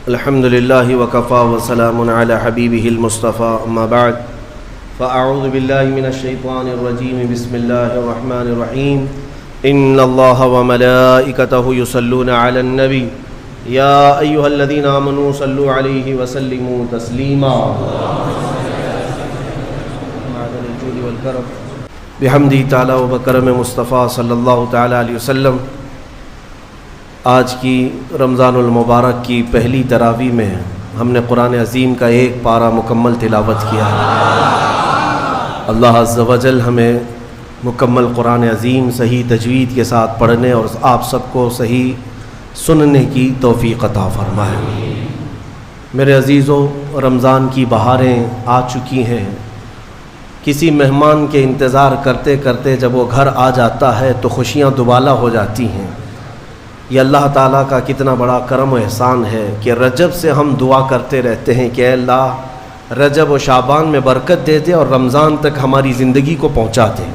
الحمد لله وكفى وسلام على حبيبه المصطفى أما بعد فأعوذ بالله من الشيطان الرجيم بسم الله الرحمن الرحيم إن الله وملائكته يصلون على النبي يا أيها الذين آمنوا صلوا عليه وسلموا تسليما معدن الجود والكرم بحمدہ تعالی و بکرم مصطفیٰ صلی اللہ تعالی علیہ وسلم۔ آج کی رمضان المبارک کی پہلی تراویح میں ہم نے قرآن عظیم کا ایک پارہ مکمل تلاوت کیا ہے۔ اللہ عز و جل ہمیں مکمل قرآن عظیم صحیح تجوید کے ساتھ پڑھنے اور آپ سب کو صحیح سننے کی توفیق عطا فرمائے۔ میرے عزیزو، رمضان کی بہاریں آ چکی ہیں۔ کسی مہمان کے انتظار کرتے کرتے جب وہ گھر آ جاتا ہے تو خوشیاں دوبالا ہو جاتی ہیں۔ یہ اللہ تعالیٰ کا کتنا بڑا کرم و احسان ہے کہ رجب سے ہم دعا کرتے رہتے ہیں کہ اے اللہ رجب و شعبان میں برکت دے دے اور رمضان تک ہماری زندگی کو پہنچا دے،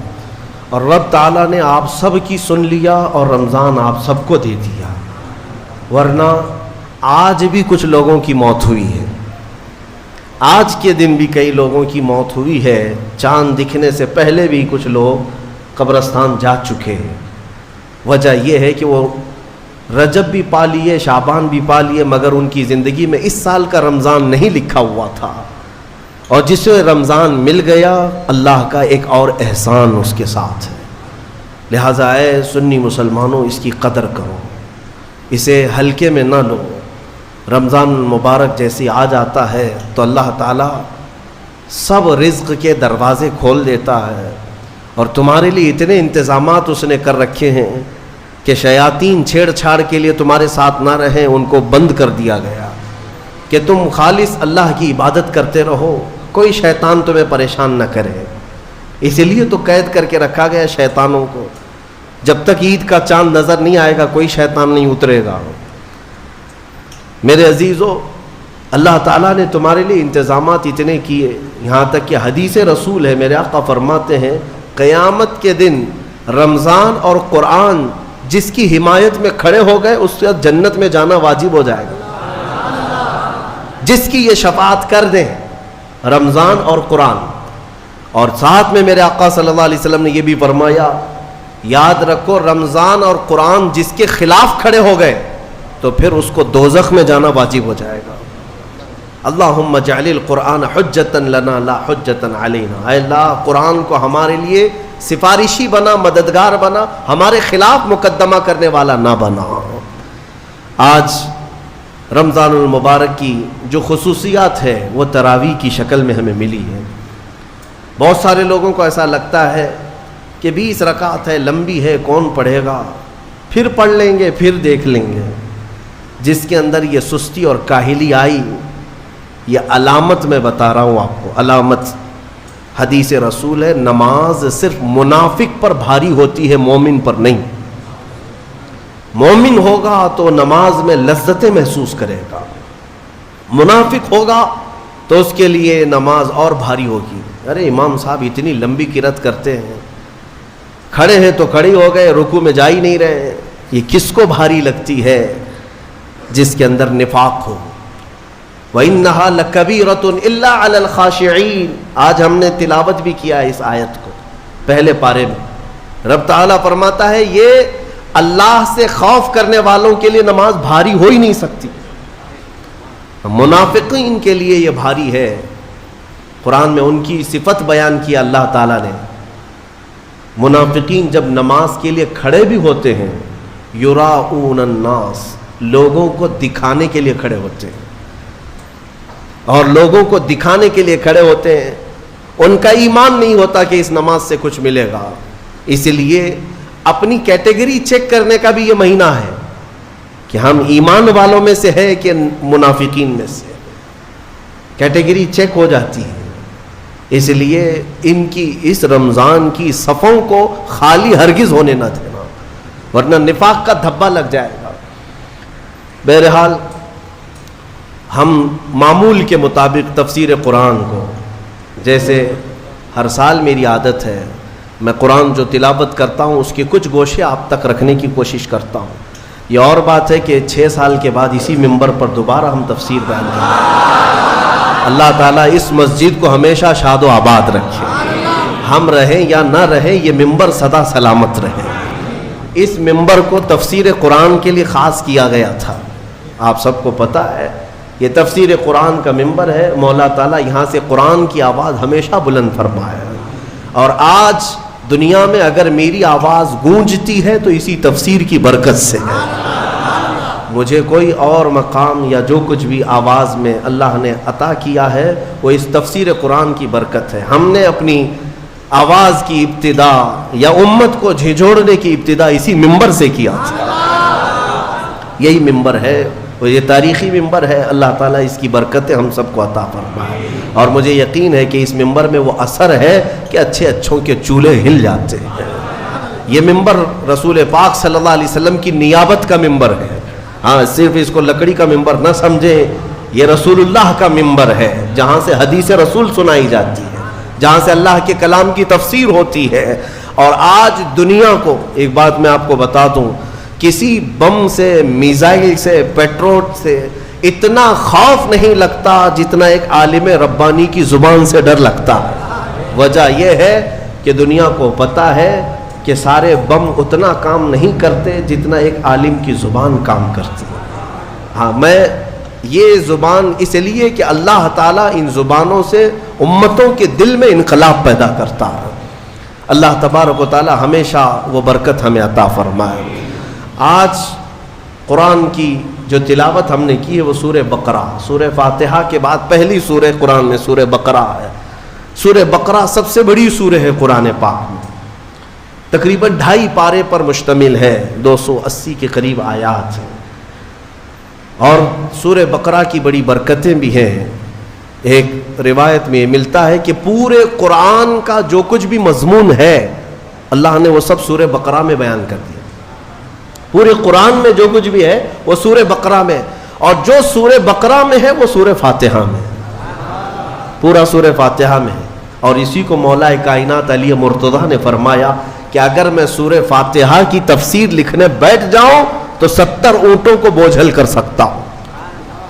اور رب تعالیٰ نے آپ سب کی سن لیا اور رمضان آپ سب کو دے دیا۔ ورنہ آج بھی کچھ لوگوں کی موت ہوئی ہے، آج کے دن بھی کئی لوگوں کی موت ہوئی ہے، چاند دکھنے سے پہلے بھی کچھ لوگ قبرستان جا چکے ہیں۔ وجہ یہ ہے کہ وہ رجب بھی پا لیے، شعبان بھی پا لیے، مگر ان کی زندگی میں اس سال کا رمضان نہیں لکھا ہوا تھا، اور جسے رمضان مل گیا اللہ کا ایک اور احسان اس کے ساتھ ہے۔ لہٰذا اے سنی مسلمانوں، اس کی قدر کرو، اسے ہلکے میں نہ لو۔ رمضان المبارک جیسے آ جاتا ہے تو اللہ تعالیٰ سب رزق کے دروازے کھول دیتا ہے، اور تمہارے لیے اتنے انتظامات اس نے کر رکھے ہیں کہ شیاطین چھیڑ چھاڑ کے لیے تمہارے ساتھ نہ رہیں، ان کو بند کر دیا گیا کہ تم خالص اللہ کی عبادت کرتے رہو، کوئی شیطان تمہیں پریشان نہ کرے۔ اسی لیے تو قید کر کے رکھا گیا شیطانوں کو، جب تک عید کا چاند نظر نہیں آئے گا کوئی شیطان نہیں اترے گا۔ میرے عزیزو، اللہ تعالیٰ نے تمہارے لیے انتظامات اتنے کیے، یہاں تک کہ حدیث رسول ہے، میرے آقا فرماتے ہیں قیامت کے دن رمضان اور قرآن جس کی حمایت میں کھڑے ہو گئے اس سے جنت میں جانا واجب ہو جائے گا، جس کی یہ شفاعت کر دیں رمضان اور قرآن۔ اور ساتھ میں میرے آقا صلی اللہ علیہ وسلم نے یہ بھی فرمایا، یاد رکھو رمضان اور قرآن جس کے خلاف کھڑے ہو گئے تو پھر اس کو دوزخ میں جانا واجب ہو جائے گا۔ اللہم اجعل القرآن حجتا لنا لا حجتا علینا، اے اللہ قرآن کو ہمارے لیے سفارشی بنا، مددگار بنا، ہمارے خلاف مقدمہ کرنے والا نہ بنا۔ آج رمضان المبارک کی جو خصوصیات ہے وہ تراویح کی شکل میں ہمیں ملی ہے۔ بہت سارے لوگوں کو ایسا لگتا ہے کہ 20 رکعت ہے، لمبی ہے، کون پڑھے گا، پھر پڑھ لیں گے، پھر دیکھ لیں گے۔ جس کے اندر یہ سستی اور کاہلی آئی، یہ علامت میں بتا رہا ہوں آپ کو، علامت حدیث رسول ہے، نماز صرف منافق پر بھاری ہوتی ہے، مومن پر نہیں۔ مومن ہوگا تو نماز میں لذتیں محسوس کرے گا، منافق ہوگا تو اس کے لیے نماز اور بھاری ہوگی۔ ارے امام صاحب اتنی لمبی قرات کرتے ہیں، کھڑے ہیں تو کھڑے ہو گئے، رکوع میں جا ہی نہیں رہے، یہ کس کو بھاری لگتی ہے؟ جس کے اندر نفاق ہو۔ وَإِنَّهَا لَكَبِيرَةٌ إِلَّا عَلَى الْخَاشِعِينَ، آج ہم نے تلاوت بھی کیا اس آیت کو پہلے پارے میں۔ رب تعالیٰ فرماتا ہے یہ اللہ سے خوف کرنے والوں کے لیے نماز بھاری ہو ہی نہیں سکتی، منافقین کے لیے یہ بھاری ہے۔ قرآن میں ان کی صفت بیان کیا اللہ تعالیٰ نے۔ منافقین جب نماز کے لیے کھڑے بھی ہوتے ہیں، یراؤن الناس، لوگوں کو دکھانے کے لیے کھڑے ہوتے ہیں، اور لوگوں کو دکھانے کے لیے کھڑے ہوتے ہیں، ان کا ایمان نہیں ہوتا کہ اس نماز سے کچھ ملے گا۔ اس لیے اپنی کیٹیگری چیک کرنے کا بھی یہ مہینہ ہے کہ ہم ایمان والوں میں سے ہے کہ منافقین میں سے، کیٹیگری چیک ہو جاتی ہے۔ اس لیے ان کی اس رمضان کی صفوں کو خالی ہرگز ہونے نہ دینا، ورنہ نفاق کا دھبا لگ جائے گا۔ بہرحال ہم معمول کے مطابق تفسیر قرآن کو، جیسے ہر سال میری عادت ہے، میں قرآن جو تلاوت کرتا ہوں اس کے کچھ گوشے آپ تک رکھنے کی کوشش کرتا ہوں یہ اور بات ہے کہ 6 سال کے بعد اسی ممبر پر دوبارہ ہم تفسیر بیان کریں. اللہ تعالیٰ اس مسجد کو ہمیشہ شاد و آباد رکھے. ہم رہیں یا نہ رہیں یہ ممبر سدا سلامت رہے. اس ممبر کو تفسیر قرآن کے لیے خاص کیا گیا تھا. آپ سب کو پتہ ہے یہ تفسیر قرآن کا ممبر ہے. مولا تعالیٰ یہاں سے قرآن کی آواز ہمیشہ بلند فرمائے. اور آج دنیا میں اگر میری آواز گونجتی ہے تو اسی تفسیر کی برکت سے ہے. مجھے کوئی اور مقام یا جو کچھ بھی آواز میں اللہ نے عطا کیا ہے وہ اس تفسیر قرآن کی برکت ہے. ہم نے اپنی آواز کی ابتدا یا امت کو جھنجھوڑنے کی ابتدا اسی ممبر سے کیا تھا. یہی ممبر ہے، وہ یہ تاریخی ممبر ہے. اللہ تعالیٰ اس کی برکتیں ہم سب کو عطا فرمائے. اور مجھے یقین ہے کہ اس ممبر میں وہ اثر ہے کہ اچھے اچھوں کے چولہے ہل جاتے ہیں. یہ ممبر رسول پاک صلی اللہ علیہ وسلم کی نیابت کا ممبر ہے. ہاں، صرف اس کو لکڑی کا ممبر نہ سمجھیں. یہ رسول اللہ کا ممبر ہے جہاں سے حدیث رسول سنائی جاتی ہے، جہاں سے اللہ کے کلام کی تفسیر ہوتی ہے. اور آج دنیا کو ایک بات میں آپ کو بتا دوں، کسی بم سے، میزائل سے، پیٹرول سے اتنا خوف نہیں لگتا جتنا ایک عالم ربانی کی زبان سے ڈر لگتا ہے. وجہ یہ ہے کہ دنیا کو پتہ ہے کہ سارے بم اتنا کام نہیں کرتے جتنا ایک عالم کی زبان کام کرتی ہے. ہاں، میں یہ زبان اس لیے کہ اللہ تعالیٰ ان زبانوں سے امتوں کے دل میں انقلاب پیدا کرتا ہے. اللہ تبارک و تعالیٰ ہمیشہ وہ برکت ہمیں عطا فرمائے. آج قرآن کی جو تلاوت ہم نے کی ہے وہ سورہ بقرہ، سورہ فاتحہ کے بعد پہلی سورہ قرآن میں سورہ بقرہ ہے. سورہ بقرہ سب سے بڑی سورہ ہے قرآن پاک میں. تقریباً 2.5 پارے پر مشتمل ہے، 280 کے قریب آیات ہیں. اور سورہ بقرہ کی بڑی برکتیں بھی ہیں. ایک روایت میں ملتا ہے کہ پورے قرآن کا جو کچھ بھی مضمون ہے اللہ نے وہ سب سورہ بقرہ میں بیان کر دیا. پورے قرآن میں جو کچھ بھی ہے وہ سورہ بقرہ میں، اور جو سورہ بقرہ میں ہے وہ سورہ فاتحہ میں، پورا سورہ فاتحہ میں ہے. اور اسی کو مولا کائنات علی مرتضیٰ نے فرمایا کہ اگر میں سورہ فاتحہ کی تفسیر لکھنے بیٹھ جاؤں تو 70 اونٹوں کو بوجھل کر سکتا ہوں.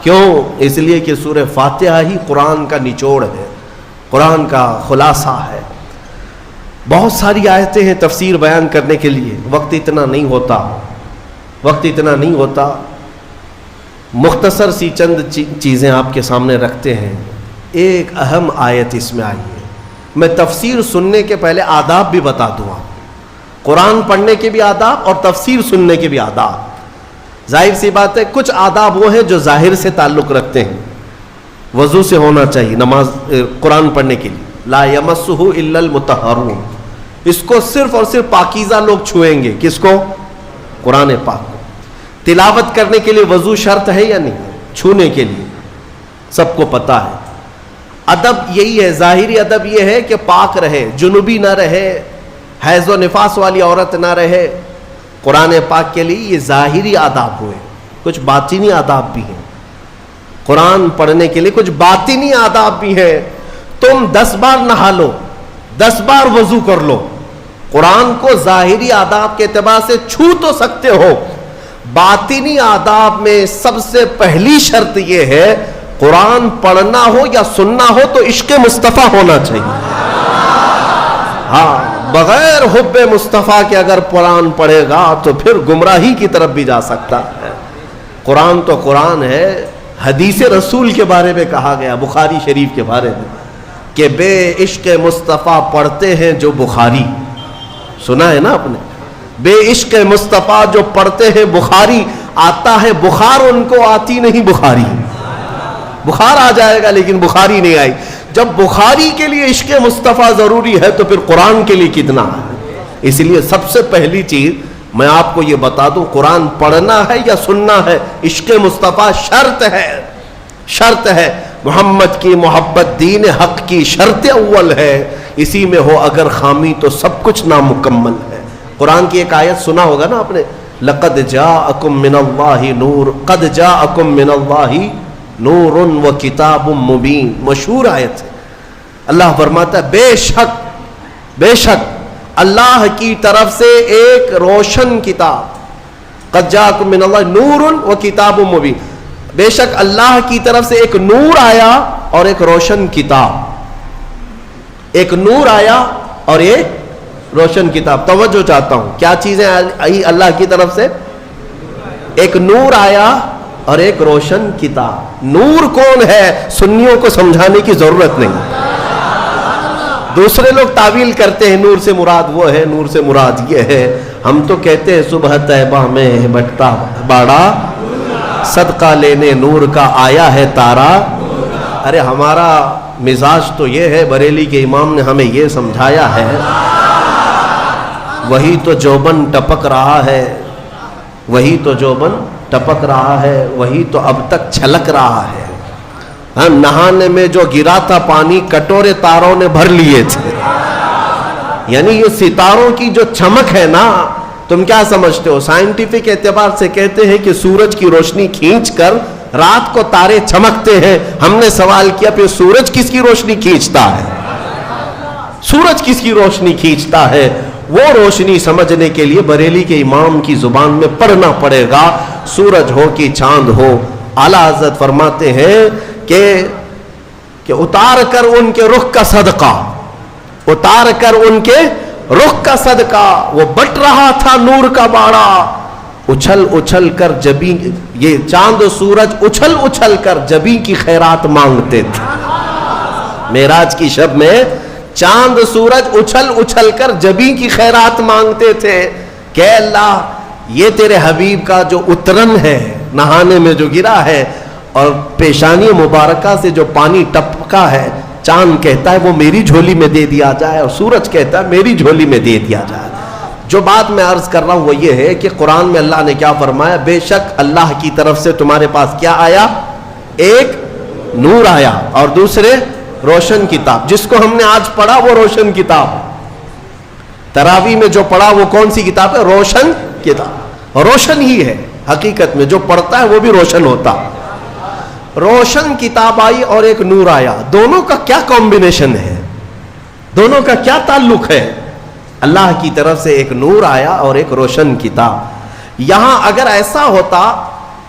کیوں؟ اس لیے کہ سورہ فاتحہ ہی قرآن کا نچوڑ ہے، قرآن کا خلاصہ ہے. بہت ساری آیتیں ہیں تفسیر بیان کرنے کے لیے، وقت اتنا نہیں ہوتا. مختصر سی چند چیزیں آپ کے سامنے رکھتے ہیں. ایک اہم آیت اس میں آئی ہے. میں تفسیر سننے کے پہلے آداب بھی بتا دوں آپ. قرآن پڑھنے کے بھی آداب اور تفسیر سننے کے بھی آداب. ظاہر سی بات ہے کچھ آداب وہ ہیں جو ظاہر سے تعلق رکھتے ہیں. وضو سے ہونا چاہیے نماز قرآن پڑھنے کے لیے. لا یمسہ الا المطہرون، اس کو صرف اور صرف پاکیزہ لوگ چھوئیں گے. کس کو؟ قرآن پاک کو. تلاوت کرنے کے لیے وضو شرط ہے یا نہیں؟ چھونے کے لیے سب کو پتہ ہے. ادب یہی ہے، ظاہری ادب یہ ہے کہ پاک رہے، جنوبی نہ رہے، حیض و نفاس والی عورت نہ رہے. قرآن پاک کے لیے یہ ظاہری آداب ہوئے. کچھ باطنی آداب بھی ہیں. قرآن پڑھنے کے لیے کچھ باطنی آداب بھی ہیں. تم 10 بار نہا لو، 10 بار وضو کر لو، قرآن کو ظاہری آداب کے اعتبار سے چھو تو سکتے ہو. باطنی آداب میں سب سے پہلی شرط یہ ہے قرآن پڑھنا ہو یا سننا ہو تو عشق مصطفیٰ ہونا چاہیے. ہاں، بغیر حب مصطفیٰ کے اگر قرآن پڑھے گا تو پھر گمراہی کی طرف بھی جا سکتا ہے. قرآن تو قرآن ہے. حدیث رسول کے بارے میں کہا گیا بخاری شریف کے بارے میں کہ بے عشق مصطفیٰ پڑھتے ہیں جو بخاری. سنا ہے نا آپ نے؟ بے عشق مصطفیٰ جو پڑھتے ہیں بخاری. آتا ہے بخار، ان کو آتی نہیں بخاری. بخار آ جائے گا لیکن بخاری نہیں آئی. جب بخاری کے لیے عشق مصطفیٰ ضروری ہے تو پھر قرآن کے لیے کتنا ہے. اس لیے سب سے پہلی چیز میں آپ کو یہ بتا دوں، قرآن پڑھنا ہے یا سننا ہے، عشق مصطفیٰ شرط ہے. شرط ہے. محمد کی محبت دین حق کی شرط اول ہے. اسی میں ہو اگر خامی تو سب کچھ نامکمل ہے. قرآن کی ایک آیت سنا ہوگا نا آپ نے، لقد جاءکم من اللہ نور، قد جاءکم من اللہ نور و کتاب مبین. مشہور آیت ہے. اللہ فرماتا ہے بے شک اللہ کی طرف سے ایک روشن کتاب، قد جاءکم من اللہ نور و کتاب مبین، بے شک اللہ کی طرف سے ایک نور آیا اور ایک روشن کتاب. ایک نور آیا اور ایک روشن کتاب. توجہ چاہتا ہوں، کیا چیزیں آئی اللہ کی طرف سے؟ ایک نور آیا اور ایک روشن کتاب. نور کون ہے سنیوں کو سمجھانے کی ضرورت نہیں. دوسرے لوگ تعویل کرتے ہیں نور سے مراد وہ ہے، نور سے مراد یہ ہے. ہم تو کہتے ہیں صبح طیبہ میں بٹتا باڑا، صدقہ لینے نور کا آیا ہے تارا. ارے ہمارا مزاج تو یہ ہے، بریلی کے امام نے ہمیں یہ سمجھایا ہے، وہی تو جوبن ٹپک رہا ہے، وہی تو جوبن ٹپک رہا ہے، وہی تو اب تک چھلک رہا ہے. نہانے میں جو گرا تھا پانی کٹورے تاروں نے بھر لیے تھے. یعنی یہ ستاروں کی جو چمک ہے نا، تم کیا سمجھتے ہو؟ سائنٹیفک اعتبار سے کہتے ہیں کہ سورج کی روشنی کھینچ کر رات کو تارے چمکتے ہیں. ہم نے سوال کیا پھر سورج کس کی روشنی کھینچتا ہے؟ سورج کس کی روشنی کھینچتا ہے؟ وہ روشنی سمجھنے کے لیے بریلی کے امام کی زبان میں پڑھنا پڑے گا. سورج ہو کہ چاند ہو، اعلیٰ حضرت فرماتے ہیں کہ اتار کر ان کے رخ کا صدقہ، اتار کر ان کے رخ کا صدقہ، وہ بٹ رہا تھا نور کا باڑا. اچھل اچھل کر جبی، یہ چاند و سورج اچھل اچھل کر جبی کی خیرات مانگتے تھے. معراج کی شب میں چاند سورج اچھل اچھل کر جبی کی خیرات مانگتے تھے کہ اللہ یہ تیرے حبیب کا جو اترن ہے، نہانے میں جو گرا ہے اور پیشانی مبارکہ سے جو پانی ٹپکا ہے، چاند کہتا ہے وہ میری جھولی میں دے دیا جائے اور سورج کہتا ہے میری جھولی میں دے دیا جائے. جو بات میں عرض کر رہا ہوں وہ یہ ہے کہ قرآن میں اللہ نے کیا فرمایا؟ بے شک اللہ کی طرف سے تمہارے پاس کیا آیا؟ ایک نور آیا اور دوسرے روشن کتاب. جس کو ہم نے آج پڑھا وہ روشن کتاب. تراویح میں جو پڑھا وہ کون سی کتاب ہے؟ روشن کتاب. روشن ہی ہے حقیقت میں، جو پڑھتا ہے وہ بھی روشن ہوتا. روشن کتاب آئی اور ایک نور آیا. دونوں کا کیا کمبینیشن ہے؟ دونوں کا کیا تعلق ہے؟ اللہ کی طرف سے ایک نور آیا اور ایک روشن کتاب. یہاں اگر ایسا ہوتا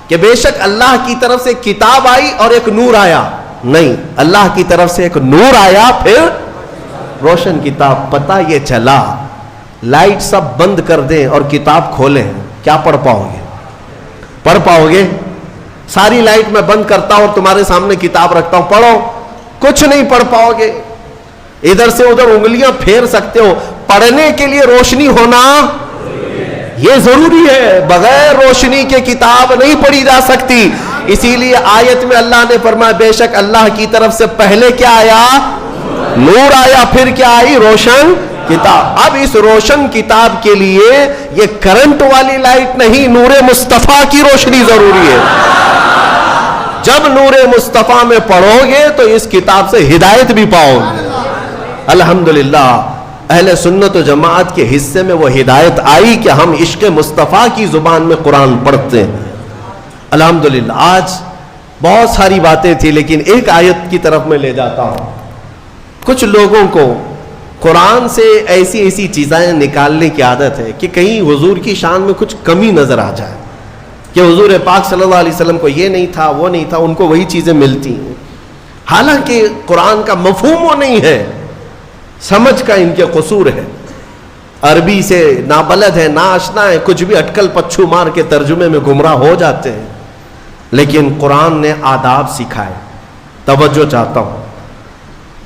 کہ بے شک اللہ کی طرف سے کتاب آئی اور ایک نور آیا، نہیں، اللہ کی طرف سے ایک نور آیا پھر روشن کتاب. پتہ یہ چلا لائٹ سب بند کر دیں اور کتاب کھولیں، کیا پڑھ پاؤ گے؟ پڑھ پاؤ گے؟ ساری لائٹ میں بند کرتا ہوں اور تمہارے سامنے کتاب رکھتا ہوں، پڑھو، کچھ نہیں پڑھ پاؤ گے. ادھر سے ادھر انگلیاں پھیر سکتے ہو. پڑھنے کے لیے روشنی ہونا یہ ضروری ہے. بغیر روشنی کے کتاب نہیں پڑھی جا سکتی. اسی لیے آیت میں اللہ نے فرمایا بے شک اللہ کی طرف سے پہلے کیا آیا؟ نور آیا، پھر کیا آئی؟ روشن کتاب. اب اس روشن کتاب کے لیے یہ کرنٹ والی لائٹ نہیں، نور مصطفیٰ کی روشنی ضروری ہے. جب نور مصطفیٰ میں پڑھو گے تو اس کتاب سے ہدایت بھی پاؤ گے. الحمدللہ اہل سنت و جماعت کے حصے میں وہ ہدایت آئی کہ ہم عشق مصطفیٰ کی زبان میں قرآن پڑھتے ہیں. الحمدللہ. آج بہت ساری باتیں تھی لیکن ایک آیت کی طرف میں لے جاتا ہوں. کچھ لوگوں کو قرآن سے ایسی ایسی چیزیں نکالنے کی عادت ہے کہ کہیں حضور کی شان میں کچھ کمی نظر آ جائے کہ حضور پاک صلی اللہ علیہ وسلم کو یہ نہیں تھا، وہ نہیں تھا، ان کو وہی چیزیں ملتی ہیں. حالانکہ قرآن کا مفہوم وہ نہیں ہے، سمجھ کا ان کے قصور ہے. عربی سے نابلد ہے، ناآشنا ہے، کچھ بھی اٹکل پچھو مار کے ترجمے میں گمراہ ہو جاتے ہیں. لیکن قرآن نے آداب سکھائے. توجہ چاہتا ہوں.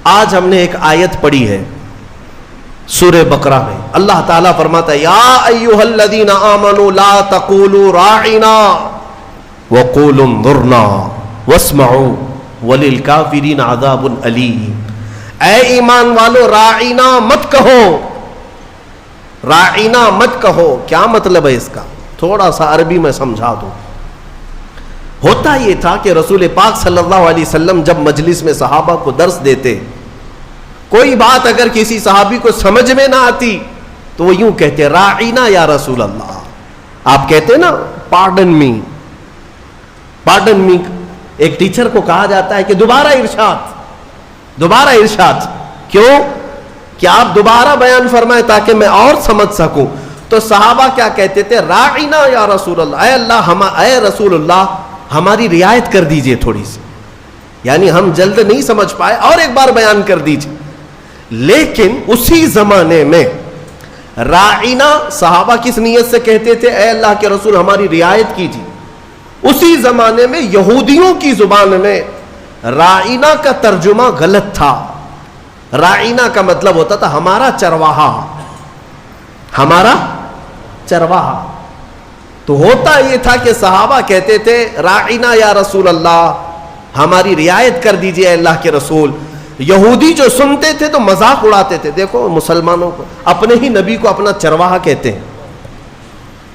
آج ہم نے ایک آیت پڑھی ہے سورہ بقرہ میں. اللہ تعالیٰ فرماتا ہے یا ایھا الذین آمنوا لا تقولوا راعنا وقولوا انظرنا واسمعوا وللکافرین عذاب علیم. اے ایمان والو راعنا مت کہو، راعنا مت کہو. کیا مطلب ہے اس کا؟ تھوڑا سا عربی میں سمجھا دوں. ہوتا یہ تھا کہ رسول پاک صلی اللہ علیہ وسلم جب مجلس میں صحابہ کو درس دیتے، کوئی بات اگر کسی صحابی کو سمجھ میں نہ آتی تو وہ یوں کہتے راعینا یا رسول اللہ. آپ کہتے نا پارڈن می، پارڈن می. ایک ٹیچر کو کہا جاتا ہے کہ دوبارہ ارشاد، دوبارہ ارشاد. کیوں؟ کہ آپ دوبارہ بیان فرمائیں تاکہ میں اور سمجھ سکوں. تو تو صحابہ کیا کہتے تھے؟ راعنا یا رسول اللہ، اے اللہ اے رسول اللہ ہماری رعایت کر دیجئے تھوڑی سی، یعنی ہم جلد نہیں سمجھ پائے، اور ایک بار بیان کر دیجئے۔ لیکن اسی زمانے میں راعنا صحابہ کس نیت سے کہتے تھے؟ اے اللہ کے رسول ہماری رعایت کیجیے۔ اسی زمانے میں یہودیوں کی زبان میں راعنا کا ترجمہ غلط تھا۔ راعنا کا مطلب ہوتا تھا ہمارا چرواہا، ہمارا چرواہا۔ تو ہوتا یہ تھا کہ صحابہ کہتے تھے راعنا یا رسول اللہ ہماری رعایت کر دیجئے اے اللہ کے رسول۔ یہودی جو سنتے تھے تو مذاق اڑاتے تھے، دیکھو مسلمانوں کو اپنے ہی نبی کو اپنا چرواہا کہتے ہیں،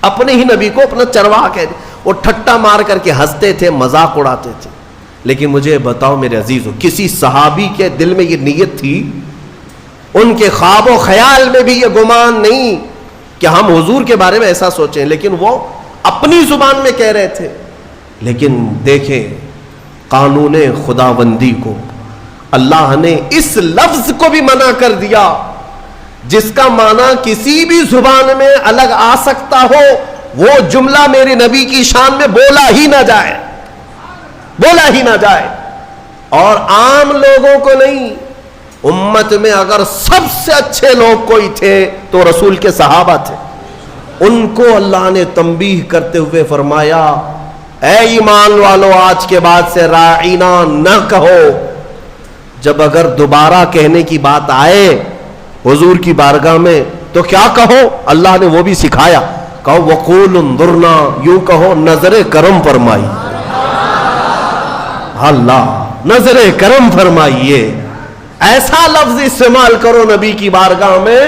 اپنے ہی نبی کو اپنا چرواہا کہتے ہیں۔ وہ ٹھٹا مار کر کے ہنستے تھے، مذاق اڑاتے تھے۔ لیکن مجھے بتاؤ میرے عزیزو، کسی صحابی کے دل میں یہ نیت تھی؟ ان کے خواب و خیال میں بھی یہ گمان نہیں کہ ہم حضور کے بارے میں ایسا سوچیں، لیکن وہ اپنی زبان میں کہہ رہے تھے۔ لیکن دیکھیں قانون خداوندی کو، اللہ نے اس لفظ کو بھی منع کر دیا جس کا معنی کسی بھی زبان میں الگ آ سکتا ہو، وہ جملہ میرے نبی کی شان میں بولا ہی نہ جائے، بولا ہی نہ جائے۔ اور عام لوگوں کو نہیں، امت میں اگر سب سے اچھے لوگ کوئی تھے تو رسول کے صحابہ تھے۔ ان کو اللہ نے تنبیہ کرتے ہوئے فرمایا اے ایمان والو آج کے بعد سے راعینا نہ کہو، جب اگر دوبارہ کہنے کی بات آئے حضور کی بارگاہ میں تو کیا کہو؟ اللہ نے وہ بھی سکھایا، کہو وقول انظرنا، یوں کہو نظر کرم فرمائی، اللہ نظر کرم فرمائیے۔ ایسا لفظ استعمال کرو نبی کی بارگاہ میں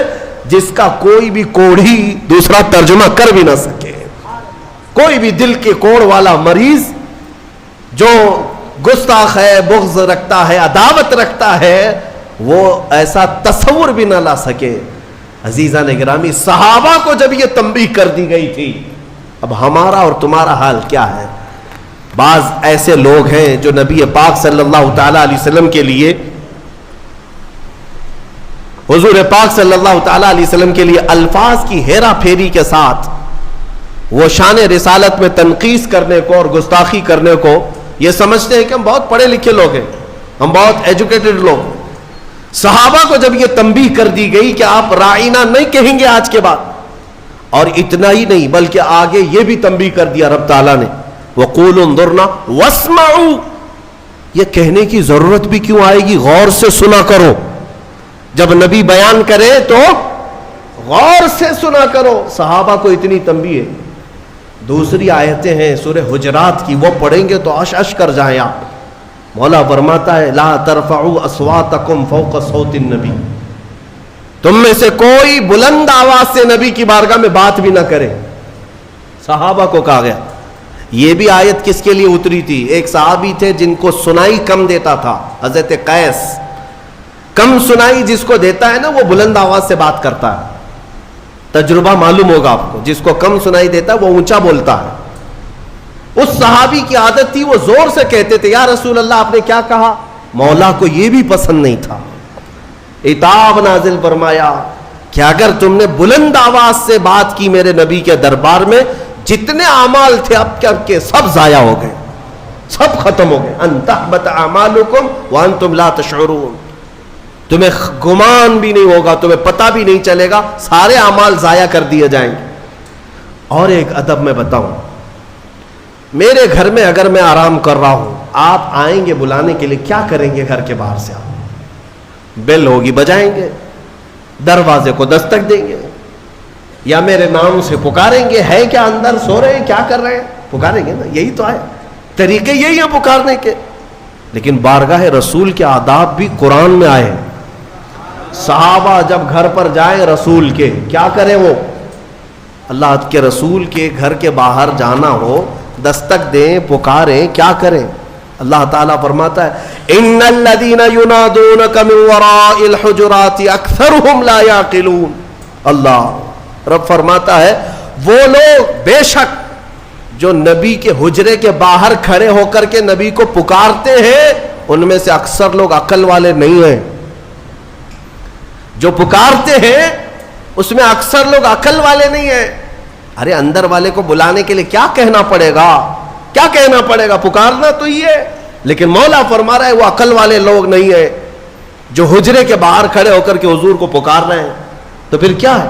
جس کا کوئی بھی کوڑھی دوسرا ترجمہ کر بھی نہ سکے۔ کوئی بھی دل کے کوڑ والا مریض جو گستاخ ہے، بغض رکھتا ہے، عداوت رکھتا ہے، وہ ایسا تصور بھی نہ لا سکے۔ عزیزان گرامی، صحابہ کو جب یہ تنبیہ کر دی گئی تھی، اب ہمارا اور تمہارا حال کیا ہے؟ بعض ایسے لوگ ہیں جو نبی پاک صلی اللہ تعالی علیہ وسلم کے لیے، حضور پاک صلی اللہ تعالی علیہ وسلم کے لیے الفاظ کی ہیرا پھیری کے ساتھ وہ شان رسالت میں تنقیص کرنے کو اور گستاخی کرنے کو یہ سمجھتے ہیں کہ ہم بہت پڑھے لکھے لوگ ہیں، ہم بہت ایجوکیٹڈ لوگ ہیں۔ صحابہ کو جب یہ تنبیہ کر دی گئی کہ آپ راعینا نہیں کہیں گے آج کے بعد، اور اتنا ہی نہیں بلکہ آگے یہ بھی تنبیہ کر دیا رب تعالیٰ نے وَقُولُوا انظُرْنَا وَاسْمَعُوا، یہ کہنے کی ضرورت بھی کیوں آئے گی؟ غور سے سنا کرو، جب نبی بیان کرے تو غور سے سنا کرو۔ صحابہ کو اتنی تنبیہ ہے۔ دوسری آیتیں ہیں سورہ حجرات کی، وہ پڑھیں گے تو عش عش کر جائیں آپ۔ مولا فرماتا ہے لا ترفعوا اصواتکم فوق صوت النبی، تم میں سے کوئی بلند آواز سے نبی کی بارگاہ میں بات بھی نہ کرے۔ صحابہ کو کہا گیا۔ یہ بھی آیت کس کے لیے اتری تھی؟ ایک صحابی تھے جن کو سنائی کم دیتا تھا، حضرت قیس۔ کم سنائی جس کو دیتا ہے نا وہ بلند آواز سے بات کرتا ہے، تجربہ معلوم ہوگا آپ کو۔ جس کو کم سنائی دیتا ہے وہ اونچا بولتا ہے۔ اس صحابی کی عادت تھی، وہ زور سے کہتے تھے یا رسول اللہ آپ نے کیا کہا؟ مولا کو یہ بھی پسند نہیں تھا، عتاب نازل فرمایا کہ اگر تم نے بلند آواز سے بات کی میرے نبی کے دربار میں، جتنے اعمال تھے اب کے سب ضائع ہو گئے، سب ختم ہو گئے۔ ان تحبط اعمالکم وانتم لا تشعرون، تمہیں گمان بھی نہیں ہوگا، تمہیں پتہ بھی نہیں چلے گا، سارے اعمال ضائع کر دیے جائیں گے۔ اور ایک ادب میں بتاؤں، میرے گھر میں اگر میں آرام کر رہا ہوں، آپ آئیں گے بلانے کے لیے، کیا کریں گے؟ گھر کے باہر سے آپ بیل ہوگی بجائیں گے، دروازے کو دستک دیں گے، یا میرے نام سے پکاریں گے، ہے کیا اندر سو رہے ہیں، کیا کر رہے ہیں؟ پکاریں گے نا، یہی تو ہے، طریقے یہی ہیں پکارنے کے۔ لیکن بارگاہ رسول کے آداب بھی قرآن میں آئے ہیں۔ صحابہ جب گھر پر جائیں رسول کے، کیا کریں؟ وہ اللہ کے رسول کے گھر کے باہر جانا ہو، دستک دیں، پکاریں، کیا کریں؟ اللہ تعالیٰ فرماتا ہے ان الذین ینادونک من وراء الحجرات اکثرهم لا یعقلون۔ اللہ رب فرماتا ہے وہ لوگ بے شک جو نبی کے حجرے کے باہر کھڑے ہو کر کے نبی کو پکارتے ہیں، ان میں سے اکثر لوگ عقل والے نہیں ہیں۔ جو پکارتے ہیں اس میں اکثر لوگ عقل والے نہیں ہیں. ارے اندر والے کو بلانے کے لیے کیا کہنا پڑے گا, کیا کہنا پڑے گا, پکارنا تو یہ ہے. لیکن مولا فرما رہا ہے وہ عقل والے لوگ نہیں ہیں جو حجرے کے باہر کھڑے ہو کر کے حضور کو پکار رہے ہیں. تو پھر کیا ہے؟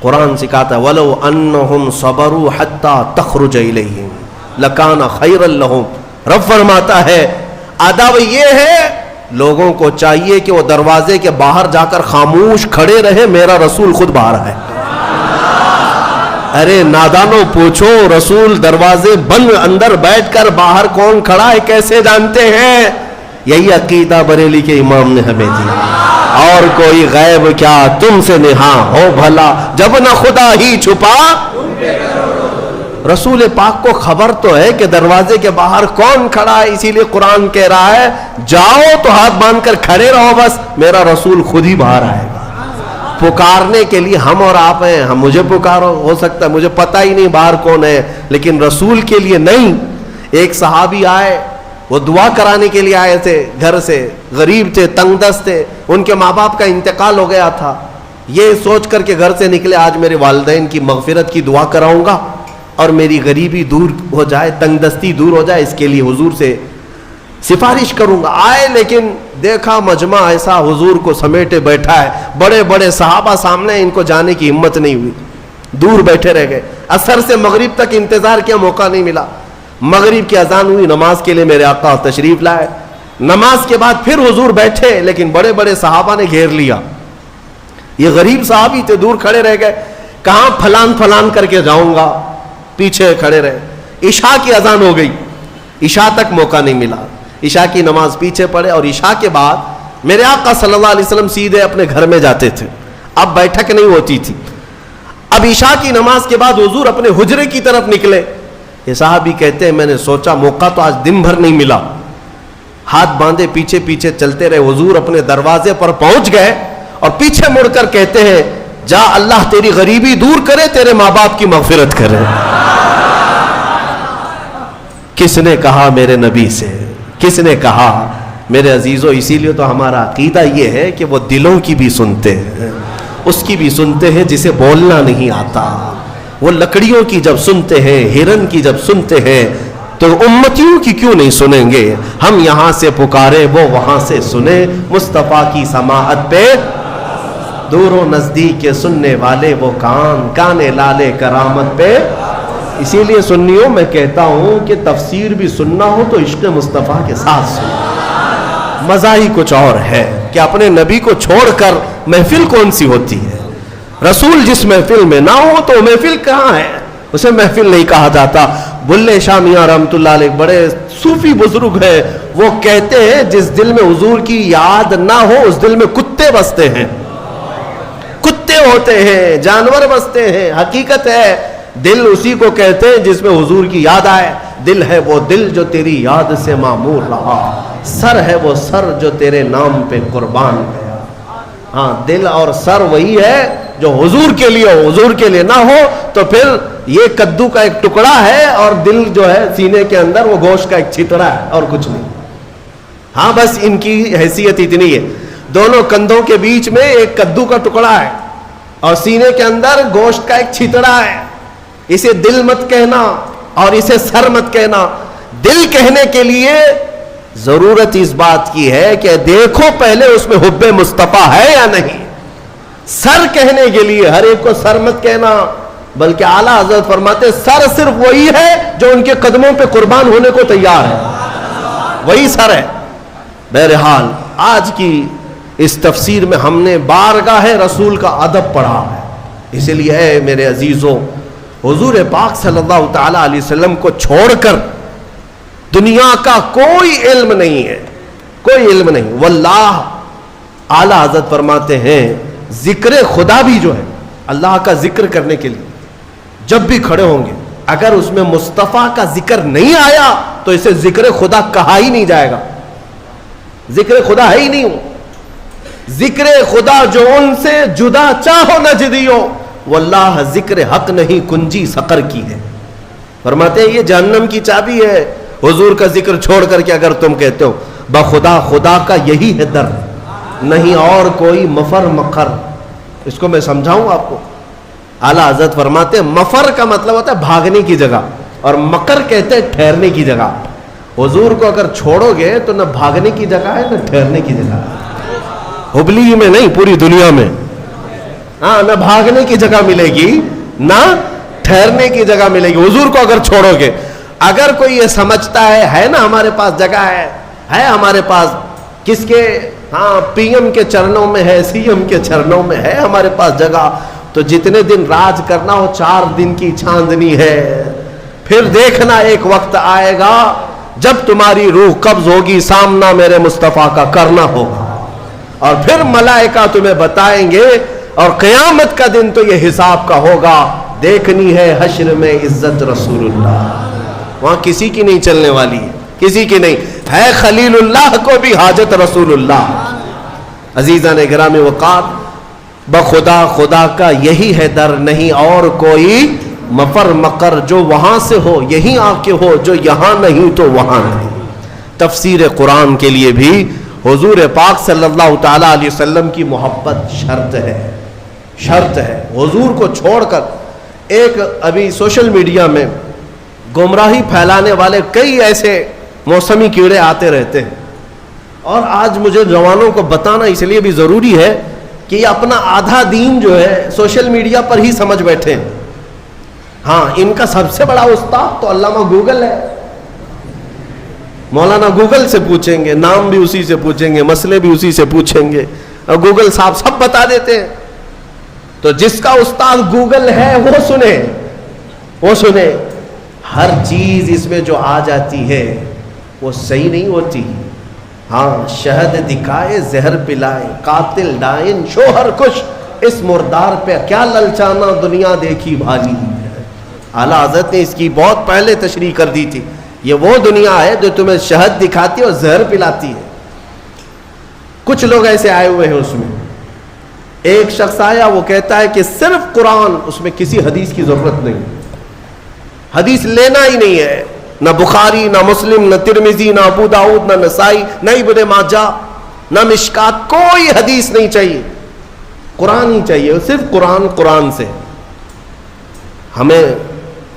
قرآن سکھاتا ہے وَلَوْ أَنَّهُمْ صَبَرُوا حَتَّى تَخْرُجَ إِلَيْهِمْ لَكَانَ خَيْرًا لَهُمْ. رب فرماتا ہے آداب یہ ہے لوگوں کو چاہیے کہ وہ دروازے کے باہر جا کر خاموش کھڑے رہے, میرا رسول خود باہر ہے. ارے نادانوں پوچھو, رسول دروازے بند اندر بیٹھ کر باہر کون کھڑا ہے کیسے جانتے ہیں؟ یہی عقیدہ بریلی کے امام نے ہمیں دیا. اور کوئی غیب کیا تم سے نہاں ہو بھلا, جب نہ خدا ہی چھپا. رسول پاک کو خبر تو ہے کہ دروازے کے باہر کون کھڑا ہے, اسی لیے قرآن کہہ رہا ہے جاؤ تو ہاتھ باندھ کر کھڑے رہو, بس میرا رسول خود ہی باہر آئے گا. پکارنے کے لیے ہم اور آپ ہیں, ہم مجھے پکارو, ہو سکتا ہے مجھے پتہ ہی نہیں باہر کون ہے, لیکن رسول کے لیے نہیں. ایک صحابی آئے, وہ دعا کرانے کے لیے آئے تھے, گھر سے غریب تھے, تنگ دست تھے, ان کے ماں باپ کا انتقال ہو گیا تھا. یہ سوچ کر کے گھر سے نکلے آج میرے والدین کی مغفرت کی دعا کراؤں گا اور میری غریبی دور ہو جائے, تنگ دستی دور ہو جائے, اس کے لیے حضور سے سفارش کروں گا. آئے لیکن دیکھا مجمع ایسا حضور کو سمیٹے بیٹھا ہے, بڑے بڑے صحابہ سامنے, ان کو جانے کی ہمت نہیں ہوئی, دور بیٹھے رہ گئے. عصر سے مغرب تک انتظار کیا, موقع نہیں ملا. مغرب کی اذان ہوئی, نماز کے لیے میرے آقا تشریف لائے. نماز کے بعد پھر حضور بیٹھے, لیکن بڑے بڑے صحابہ نے گھیر لیا. یہ غریب صحابی تھے, دور کھڑے رہ گئے, کہاں پھلان پھلان کر کے جاؤں گا, پیچھے کھڑے رہے. عشاء کی اذان ہو گئی, عشاء تک موقع نہیں ملا. عشاء کی نماز پیچھے پڑے, اور عشاء کے بعد میرے آقا صلی اللہ علیہ وسلم سیدھے اپنے گھر میں جاتے تھے, اب بیٹھک نہیں ہوتی تھی. اب عشاء کی نماز کے بعد حضور اپنے حجرے کی طرف نکلے. یہ صحابی کہتے ہیں میں نے سوچا موقع تو آج دن بھر نہیں ملا, ہاتھ باندھے پیچھے پیچھے چلتے رہے. حضور اپنے دروازے پر پہنچ گئے اور پیچھے مڑ کر کہتے ہیں جا اللہ تیری غریبی دور کرے, تیرے ماں باپ کی مغفرت کرے. کس نے کہا میرے نبی سے, کس نے کہا میرے عزیزوں؟ اسی لیے تو ہمارا عقیدہ یہ ہے کہ وہ دلوں کی بھی سنتے ہیں, اس کی بھی سنتے ہیں جسے بولنا نہیں آتا. وہ لکڑیوں کی جب سنتے ہیں, ہرن کی جب سنتے ہیں, تو امتیوں کی کیوں نہیں سنیں گے؟ ہم یہاں سے پکارے وہ وہاں سے سنے, مصطفیٰ کی سماعت پہ دور و نزدیک کے سننے والے وہ کان, کانے لالے کرامت پہ. اسی لیے سنیوں میں کہتا ہوں کہ تفسیر بھی سننا ہو تو عشق مصطفیٰ کے ساتھ سنو. مزہ ہی کچھ اور ہے کہ اپنے نبی کو چھوڑ کر محفل کون سی ہوتی ہے. رسول جس محفل میں نہ ہو تو محفل کہاں ہے, اسے محفل نہیں کہا جاتا. بلے شاہ میاں رحمۃ اللہ علیہ بڑے صوفی بزرگ ہیں, وہ کہتے ہیں جس دل میں حضور کی یاد نہ ہو اس دل میں کتے بستے ہیں, کتے ہوتے ہیں, جانور بستے ہیں. حقیقت ہے دل اسی کو کہتے ہیں جس میں حضور کی یاد آئے. دل ہے وہ دل جو تیری یاد سے معمور رہا, سر ہے وہ سر جو تیرے نام پہ قربان گیا. ہاں دل اور سر وہی ہے جو حضور کے لیے ہو, حضور کے لیے نہ ہو تو پھر یہ کدو کا ایک ٹکڑا ہے اور دل جو ہے سینے کے اندر وہ گوشت کا ایک چھتڑا ہے اور کچھ نہیں. ہاں بس ان کی حیثیت اتنی ہے, دونوں کندھوں کے بیچ میں ایک کدو کا ٹکڑا ہے اور سینے کے اندر گوشت کا ایک چھتڑا ہے. اسے دل مت کہنا اور اسے سر مت کہنا. دل کہنے کے لیے ضرورت اس بات کی ہے کہ دیکھو پہلے اس میں حب مصطفیٰ ہے یا نہیں. سر کہنے کے لیے ہر ایک کو سر مت کہنا, بلکہ اعلیٰ حضرت فرماتے سر صرف وہی ہے جو ان کے قدموں پہ قربان ہونے کو تیار ہے, وہی سر ہے. بہرحال آج کی اس تفسیر میں ہم نے بارگاہ رسول کا ادب پڑھا ہے. اسی لیے اے میرے عزیزوں, حضور پاک صلی اللہ تعالی علیہ وسلم کو چھوڑ کر دنیا کا کوئی علم نہیں ہے, کوئی علم نہیں. واللہ اعلیٰ حضرت فرماتے ہیں ذکر خدا بھی جو ہے اللہ کا ذکر کرنے کے لیے جب بھی کھڑے ہوں گے, اگر اس میں مصطفیٰ کا ذکر نہیں آیا تو اسے ذکر خدا کہا ہی نہیں جائے گا. ذکر خدا ہے ہی نہیں. ذکر خدا جو ان سے جدا چاہو نہ جدیو, واللہ ذکر حق نہیں کنجی سقر کی ہے. فرماتے ہیں یہ جہنم کی چابی ہے. حضور کا ذکر چھوڑ کر کے اگر تم کہتے ہو بخدا خدا کا یہی ہے در, نہیں اور کوئی مفر مخر. اس کو میں سمجھاؤں آپ کو. اعلیٰ حضرت فرماتے ہیں مفر کا مطلب ہوتا ہے بھاگنے کی جگہ, اور مکر کہتے ہیں ٹھہرنے کی جگہ. حضور کو اگر چھوڑو گے تو نہ بھاگنے کی جگہ ہے نہ ٹھہرنے کی جگہ ہے. ہبلی میں نہیں, پوری دنیا میں. ہاں, نہ بھاگنے کی جگہ ملے گی نہ ٹھہرنے کی جگہ ملے گی حضور کو اگر چھوڑو گے. اگر کوئی یہ سمجھتا ہے نا ہمارے پاس جگہ ہے ہمارے پاس, کس کے, ہاں پی ایم کے چرنوں میں ہے, سی ایم کے چرنوں میں ہے ہمارے پاس جگہ, تو جتنے دن راج کرنا ہو 4 دن کی چاندنی ہے. پھر دیکھنا ایک وقت آئے گا جب تمہاری روح قبض ہوگی, سامنا میرے مصطفیٰ کا کرنا ہوگا, اور پھر ملائکہ تمہیں بتائیں گے, اور قیامت کا دن تو یہ حساب کا ہوگا. دیکھنی ہے حشر میں عزت رسول اللہ, وہاں کسی کی نہیں چلنے والی ہے, کسی کی نہیں ہے. خلیل اللہ کو بھی حاجت رسول اللہ. عزیزان گرامی وقار, بخدا خدا کا یہی ہے در, نہیں اور کوئی مفر مکر. جو وہاں سے ہو یہیں آ کے ہو, جو یہاں نہیں تو وہاں نہیں. تفسیر قرآن کے لیے بھی حضور پاک صلی اللہ تعالیٰ علیہ وسلم کی محبت شرط ہے, شرط ہے. حضور کو چھوڑ کر ایک ابھی سوشل میڈیا میں گمراہی پھیلانے والے کئی ایسے موسمی کیڑے آتے رہتے ہیں, اور آج مجھے جوانوں کو بتانا اس لیے بھی ضروری ہے کہ یہ اپنا آدھا دین جو ہے سوشل میڈیا پر ہی سمجھ بیٹھے ہیں. ہاں, ان کا سب سے بڑا استاد تو علامہ گوگل ہے. مولانا گوگل سے پوچھیں گے, نام بھی اسی سے پوچھیں گے, مسئلے بھی اسی سے پوچھیں گے, اور گوگل صاحب سب بتا دیتے ہیں. تو جس کا استاد گوگل ہے وہ سنے. ہر چیز اس میں جو آ جاتی ہے وہ صحیح نہیں ہوتی. ہاں, شہد دکھائے زہر پلائے, قاتل ڈائن شوہر کش, اس مردار پہ کیا للچانا دنیا دیکھی بھالی. اعلیٰ حضرت نے اس کی بہت پہلے تشریح کر دی تھی. یہ وہ دنیا ہے جو تمہیں شہد دکھاتی ہے اور زہر پلاتی ہے. کچھ لوگ ایسے آئے ہوئے ہیں اس میں. ایک شخص آیا, وہ کہتا ہے کہ صرف قرآن, اس میں کسی حدیث کی ضرورت نہیں, حدیث لینا ہی نہیں ہے, نہ بخاری نہ مسلم نہ ترمذی نہ ابو داؤد نہ نسائی نہ ابن ماجہ نہ مشکات, کوئی حدیث نہیں چاہیے, قرآن ہی چاہیے, صرف قرآن سے. ہمیں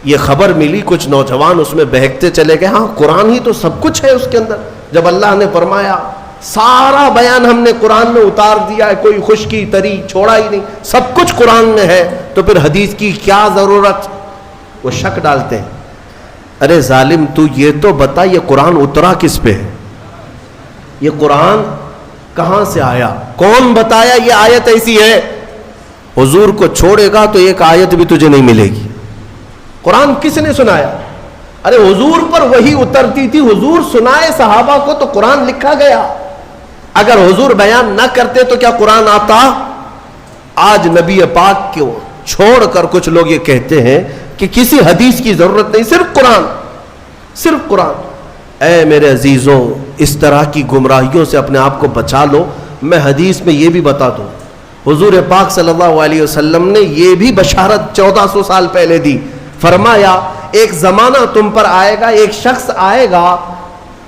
یہ خبر ملی, کچھ نوجوان اس میں بہکتے چلے گئے, ہاں قرآن ہی تو سب کچھ ہے اس کے اندر. جب اللہ نے فرمایا سارا بیان ہم نے قرآن میں اتار دیا ہے, کوئی خشکی تری چھوڑا ہی نہیں, سب کچھ قرآن میں ہے, تو پھر حدیث کی کیا ضرورت. وہ شک ڈالتے ہیں. ارے ظالم, تو یہ تو بتا یہ قرآن اترا کس پہ ہے, یہ قرآن کہاں سے آیا, کون بتایا یہ آیت ایسی ہے. حضور کو چھوڑے گا تو ایک آیت بھی تجھے نہیں ملے گی. قرآن کس نے سنایا؟ ارے حضور پر وہی اترتی تھی, حضور سنائے صحابہ کو تو قرآن لکھا گیا. اگر حضور بیان نہ کرتے تو کیا قرآن آتا؟ آج نبی پاک کو چھوڑ کر کچھ لوگ یہ کہتے ہیں کہ کسی حدیث کی ضرورت نہیں, صرف قرآن, صرف قرآن. اے میرے عزیزوں, اس طرح کی گمراہیوں سے اپنے آپ کو بچا لو. میں حدیث میں یہ بھی بتا دوں, حضور پاک صلی اللہ علیہ وسلم نے یہ بھی بشارت 1400 سال پہلے دی. فرمایا ایک زمانہ تم پر آئے گا, ایک شخص آئے گا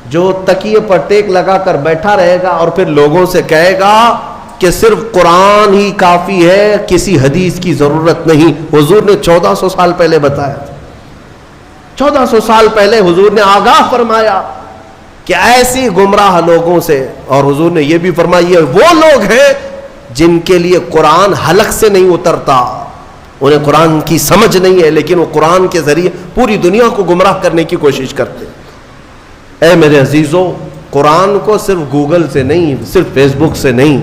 جو تکیے پر ٹیک لگا کر بیٹھا رہے گا, اور پھر لوگوں سے کہے گا کہ صرف قرآن ہی کافی ہے, کسی حدیث کی ضرورت نہیں. حضور نے 1400 سال پہلے بتایا تھا. 1400 سال پہلے حضور نے آگاہ فرمایا کہ ایسی گمراہ لوگوں سے, اور حضور نے یہ بھی فرمایا یہ وہ لوگ ہیں جن کے لیے قرآن حلق سے نہیں اترتا, انہیں قرآن کی سمجھ نہیں ہے, لیکن وہ قرآن کے ذریعے پوری دنیا کو گمراہ کرنے کی کوشش کرتے. اے میرے عزیزوں, قرآن کو صرف گوگل سے نہیں, صرف فیس بک سے نہیں,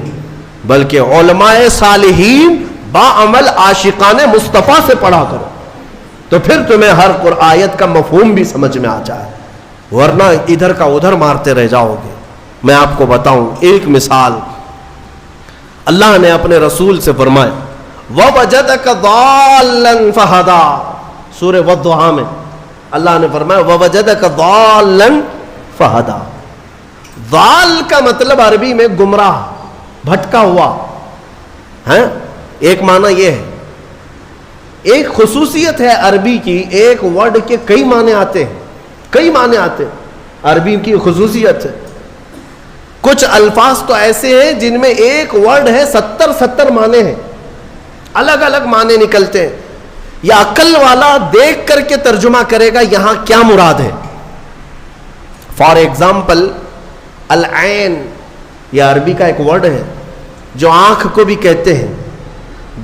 بلکہ علماء صالحین باعمل عاشقان مصطفیٰ سے پڑھا کرو, تو پھر تمہیں ہر آیت کا مفہوم بھی سمجھ میں آ جائے, ورنہ ادھر کا ادھر مارتے رہ جاؤ گے. میں آپ کو بتاؤں ایک مثال, اللہ نے اپنے رسول سے فرمایا وَوَجَدَكَ ضَالًّا فَهَدَى, سورہ والضحیٰ میں اللہ نے فرمایا وَوَجَدَكَ ضَالًّا فَهَدَى. ضال کا مطلب عربی میں گمراہ, بھٹکا ہوا ہے. ایک معنی یہ ہے, ایک خصوصیت ہے عربی کی, ایک ورڈ کے کئی معنی آتے ہیں, کئی معنی آتے ہیں, عربی کی خصوصیت ہے. کچھ الفاظ تو ایسے ہیں جن میں ایک ورڈ ہے 70 معنی ہیں, الگ الگ معنی نکلتے ہیں. یا عقل والا دیکھ کر کے ترجمہ کرے گا یہاں کیا مراد ہے. فار ایگزامپل العین، یہ عربی کا ایک ورڈ ہے جو آنکھ کو بھی کہتے ہیں،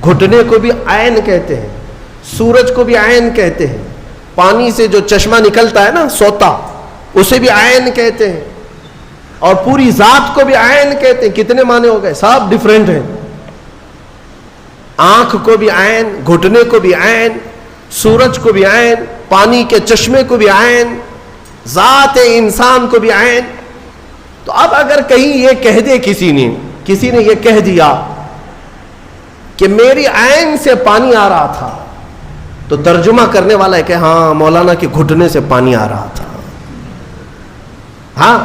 گھٹنے کو بھی عین کہتے ہیں، سورج کو بھی عین کہتے ہیں، پانی سے جو چشمہ نکلتا ہے نا سوتا، اسے بھی عین کہتے ہیں، اور پوری ذات کو بھی عین کہتے ہیں. کتنے معنی ہو گئے؟ سب ڈیفرنٹ ہیں. آنکھ کو بھی عین، گھٹنے کو بھی عین، سورج کو بھی عین، پانی کے چشمے کو بھی عین، ذات انسان کو بھی عین. تو اب اگر کہیں یہ کہہ دے کسی نے یہ کہہ دیا کہ میری عین سے پانی آ رہا تھا، تو ترجمہ کرنے والا ہے کہ ہاں مولانا کے گھٹنے سے پانی آ رہا تھا. ہاں،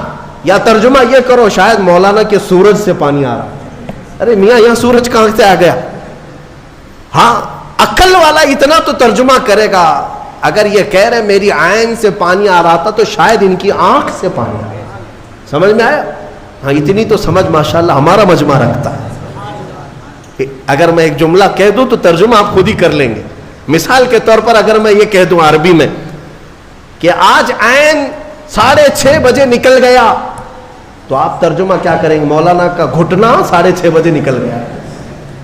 یا ترجمہ یہ کرو شاید مولانا کے سورج سے پانی آ رہا تھا. ارے میاں یہاں سورج کہاں سے آ گیا؟ ہاں، عقل والا اتنا تو ترجمہ کرے گا. اگر یہ کہہ رہے میری عین سے پانی آ رہا تھا تو شاید ان کی آنکھ سے پانی آ گیا. سمجھ میں آیا؟ ہاں، اتنی تو سمجھ ماشاءاللہ ہمارا مجمع رکھتا ہے. اگر میں ایک جملہ کہہ دوں تو ترجمہ آپ خود ہی کر لیں گے. مثال کے طور پر اگر میں یہ کہہ دوں عربی میں کہ آج عین 6:30 بجے نکل گیا، تو آپ ترجمہ کیا کریں گے؟ مولانا کا گھٹنا 6:30 بجے نکل گیا.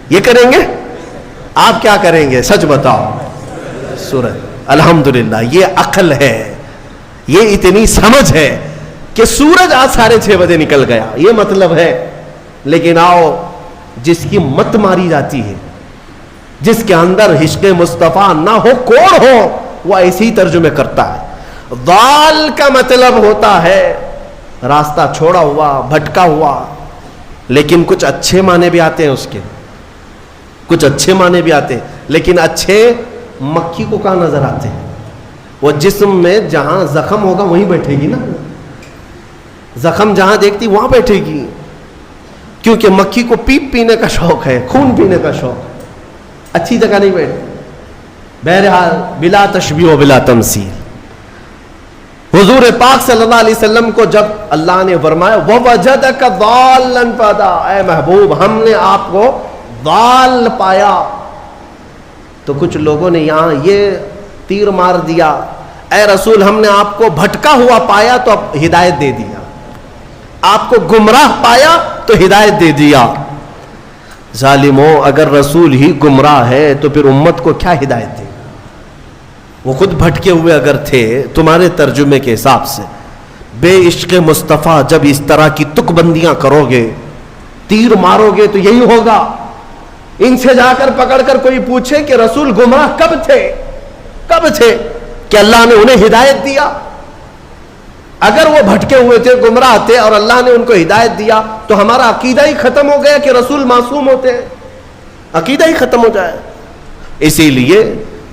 یہ کریں گے؟ آپ کیا کریں گے؟ سچ بتاؤ. سورج. الحمدللہ، یہ عقل ہے، یہ اتنی سمجھ ہے کہ سورج آج 6:30 بجے نکل گیا، یہ مطلب ہے. لیکن آؤ، جس کی مت ماری جاتی ہے، جس کے اندر عشق مصطفیٰ نہ ہو، کوڑ ہو، وہ ایسے ہی ترجمے کرتا ہے. ضال کا مطلب ہوتا ہے راستہ چھوڑا ہوا، بھٹکا ہوا. لیکن کچھ اچھے معنی بھی آتے ہیں اس کے، کچھ اچھے معنی بھی آتے ہیں. لیکن اچھے مکھی کو کہاں نظر آتے ہیں؟ وہ جسم میں جہاں زخم ہوگا وہیں بیٹھے گی نا. زخم جہاں دیکھتی وہاں بیٹھے گی، کیونکہ مکھی کو پیپ پینے کا شوق ہے، خون پینے کا شوق ہے. اچھی جگہ نہیں بیٹھتی. بہرحال بلا تشبیہ و بلا تمثیل، حضور پاک صلی اللہ علیہ وسلم کو جب اللہ نے فرمایا وَوَجَدَكَ ضَالًّا فَهَدَىٰ، اے محبوب ہم نے آپ کو ضال پایا، تو کچھ لوگوں نے یہاں یہ تیر مار دیا، اے رسول ہم نے آپ کو بھٹکا ہوا پایا تو اب ہدایت دے دیا، آپ کو گمراہ پایا تو ہدایت دے دیا. ظالموں، اگر رسول ہی گمراہ ہے تو پھر امت کو کیا ہدایت دے؟ وہ خود بھٹکے ہوئے اگر تھے تمہارے ترجمے کے حساب سے. بے عشق مصطفیٰ جب اس طرح کی تک بندیاں کرو گے، تیر مارو گے، تو یہی ہوگا. ان سے جا کر پکڑ کر کوئی پوچھے کہ رسول گمراہ کب تھے کہ اللہ نے انہیں ہدایت دیا. اگر وہ بھٹکے ہوئے تھے، گمراہ تھے، اور اللہ نے ان کو ہدایت دیا، تو ہمارا عقیدہ ہی ختم ہو گیا کہ رسول معصوم ہوتے ہیں. عقیدہ ہی ختم ہو جائے. اسی لیے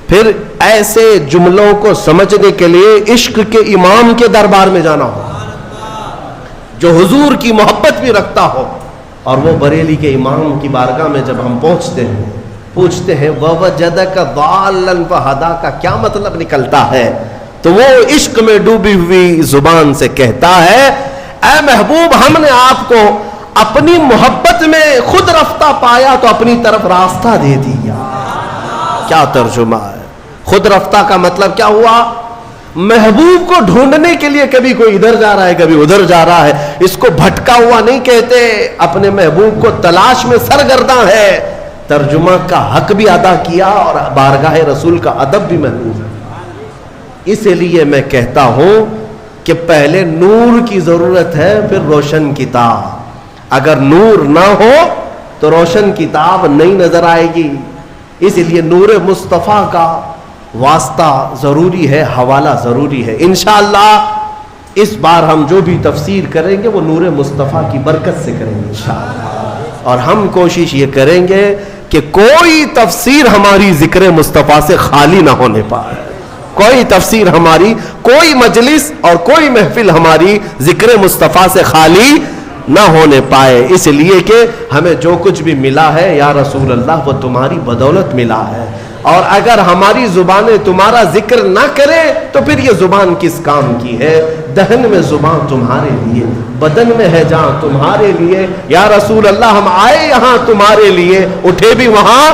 پھر ایسے جملوں کو سمجھنے کے لیے عشق کے امام کے دربار میں جانا ہو، جو حضور کی محبت بھی رکھتا ہو. اور وہ بریلی کے امام کی بارگاہ میں جب ہم پہنچتے ہیں، پوچھتے ہیں وَوَجَدَكَ ضَالًّا فَهَدَىٰ کا کیا مطلب نکلتا ہے، تو وہ عشق میں ڈوبی ہوئی زبان سے کہتا ہے اے محبوب ہم نے آپ کو اپنی محبت میں خود رفتہ پایا تو اپنی طرف راستہ دے دیا. کیا ترجمہ ہے؟ خود رفتہ کا مطلب کیا ہوا؟ محبوب کو ڈھونڈنے کے لیے کبھی کوئی ادھر جا رہا ہے، کبھی ادھر جا رہا ہے. اس کو بھٹکا ہوا نہیں کہتے، اپنے محبوب کو تلاش میں سرگرداں ہے. ترجمہ کا حق بھی ادا کیا اور بارگاہ رسول کا ادب بھی محفوظ ہے. اس لیے میں کہتا ہوں کہ پہلے نور کی ضرورت ہے، پھر روشن کتاب. اگر نور نہ ہو تو روشن کتاب نہیں نظر آئے گی. اس لیے نور مصطفیٰ کا واسطہ ضروری ہے، حوالہ ضروری ہے. انشاءاللہ اس بار ہم جو بھی تفسیر کریں گے وہ نور مصطفیٰ کی برکت سے کریں گے انشاءاللہ. اور ہم کوشش یہ کریں گے کہ کوئی تفسیر ہماری ذکر مصطفیٰ سے خالی نہ ہونے پائے. کوئی تفسیر ہماری، کوئی مجلس اور کوئی محفل ہماری ذکر مصطفیٰ سے خالی نہ ہونے پائے. اس لیے کہ ہمیں جو کچھ بھی ملا ہے یا رسول اللہ وہ تمہاری بدولت ملا ہے. اور اگر ہماری زبانیں تمہارا ذکر نہ کرے تو پھر یہ زبان کس کام کی ہے؟ دہن میں زبان تمہارے لیے، بدن میں ہے جان تمہارے لیے. یا رسول اللہ ہم آئے یہاں تمہارے لیے، اٹھے بھی وہاں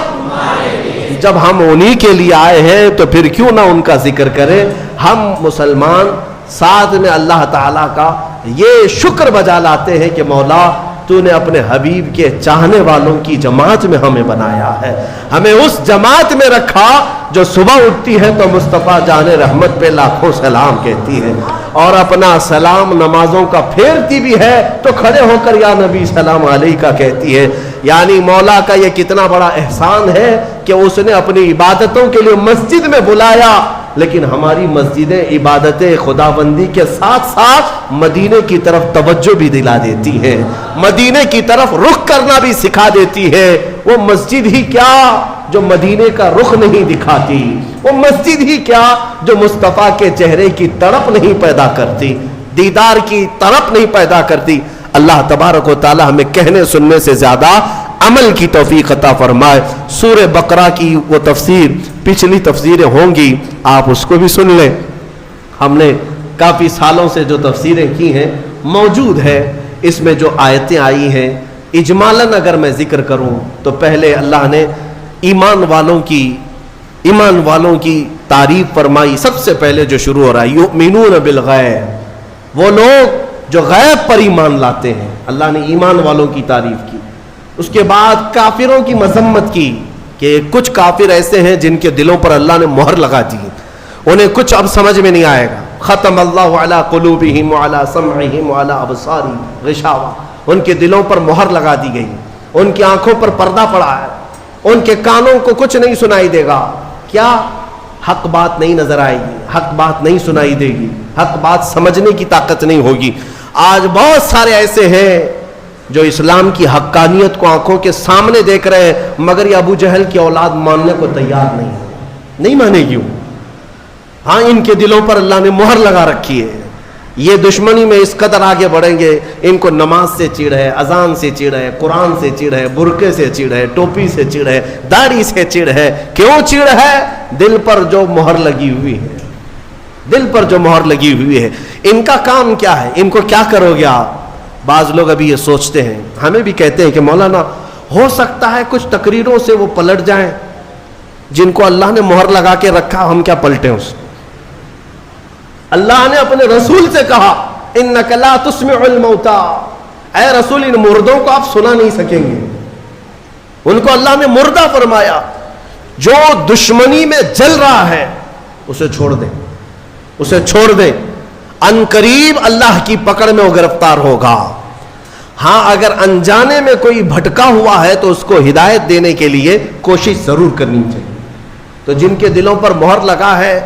جب ہم انہی کے لیے آئے ہیں تو پھر کیوں نہ ان کا ذکر کریں. ہم مسلمان ساتھ میں اللہ تعالیٰ کا یہ شکر بجا لاتے ہیں کہ مولا تو نے اپنے حبیب کے چاہنے والوں کی جماعت میں ہمیں بنایا ہے, ہمیں اس جماعت میں رکھا جو صبح اٹھتی ہے تو مصطفیٰ جان رحمت پہ لاکھوں سلام کہتی ہے, اور اپنا سلام نمازوں کا پھیرتی بھی ہے تو کھڑے ہو کر یا نبی سلام علیکہ کہتی ہے. یعنی مولا کا یہ کتنا بڑا احسان ہے کہ اس نے اپنی عبادتوں کے لیے مسجد میں بلایا, لیکن ہماری مسجدیں عبادت خداوندی کے ساتھ ساتھ مدینے کی طرف توجہ بھی دلا دیتی ہیں, مدینے کی طرف رخ کرنا بھی سکھا دیتی ہے. وہ مسجد ہی کیا جو مدینے کا رخ نہیں دکھاتی, وہ مسجد ہی کیا جو مصطفیٰ کے چہرے کی تڑپ نہیں پیدا کرتی, دیدار کی تڑپ نہیں پیدا کرتی. اللہ تبارک و تعالی ہمیں کہنے سننے سے زیادہ عمل کی توفیق عطا فرمائے. سورہ بقرہ کی وہ تفسیر, پچھلی تفسیریں ہوں گی, آپ اس کو بھی سن لیں. ہم نے کافی سالوں سے جو تفسیریں کی ہیں موجود ہے, اس میں جو آیتیں آئی ہیں اجمالاً اگر میں ذکر کروں تو پہلے اللہ نے ایمان والوں کی تعریف فرمائی. سب سے پہلے جو شروع ہو رہا ہے یؤمنون بالغیب, وہ لوگ جو غیب پر ایمان لاتے ہیں, اللہ نے ایمان والوں کی تعریف کی. اس کے بعد کافروں کی مذمت کی کہ کچھ کافر ایسے ہیں جن کے دلوں پر اللہ نے مہر لگا دی, انہیں کچھ اب سمجھ میں نہیں آئے گا. ختم اللہ علی قلوبہم وعلی سمعہم وعلی ابصارہم غشاوہ, ان کے دلوں پر مہر لگا دی گئی, ان کی آنکھوں پر پردہ پڑا ہے, ان کے کانوں کو کچھ نہیں سنائی دے گا. کیا حق بات نہیں نظر آئے گی, حق بات نہیں سنائی دے گی, حق بات سمجھنے کی طاقت نہیں ہوگی. آج بہت سارے ایسے ہیں جو اسلام کی حقانیت کو آنکھوں کے سامنے دیکھ رہے ہیں, مگر یہ ابو جہل کی اولاد ماننے کو تیار نہیں مانے گی. ہاں, ان کے دلوں پر اللہ نے مہر لگا رکھی ہے. یہ دشمنی میں اس قدر آگے بڑھیں گے, ان کو نماز سے چڑ ہے, اذان سے چڑ ہے, قرآن سے چڑ ہے, برقعے سے چڑ ہے, ٹوپی سے چڑ ہے, داڑھی سے چڑ ہے. کیوں چڑ ہے؟ دل پر جو مہر لگی ہوئی ہے, دل پر جو مہر لگی ہوئی ہے. ان کا کام کیا ہے, ان کو کیا کرو گے آپ؟ بعض لوگ ابھی یہ سوچتے ہیں, ہمیں بھی کہتے ہیں کہ مولانا ہو سکتا ہے کچھ تقریروں سے وہ پلٹ جائیں, جن کو اللہ نے مہر لگا کے رکھا, ہم کیا پلٹیں اس کو؟ اللہ نے اپنے رسول سے کہا انک لا تسمع الموتى, اے رسول ان مردوں کو آپ سنا نہیں سکیں گے. ان کو اللہ نے مردہ فرمایا. جو دشمنی میں جل رہا ہے اسے چھوڑ دیں, اسے چھوڑ دیں, ان قریب اللہ کی پکڑ میں وہ گرفتار ہوگا. ہاں, اگر انجانے میں کوئی بھٹکا ہوا ہے تو اس کو ہدایت دینے کے لیے کوشش ضرور کرنی چاہیے. تو جن کے دلوں پر مہر لگا ہے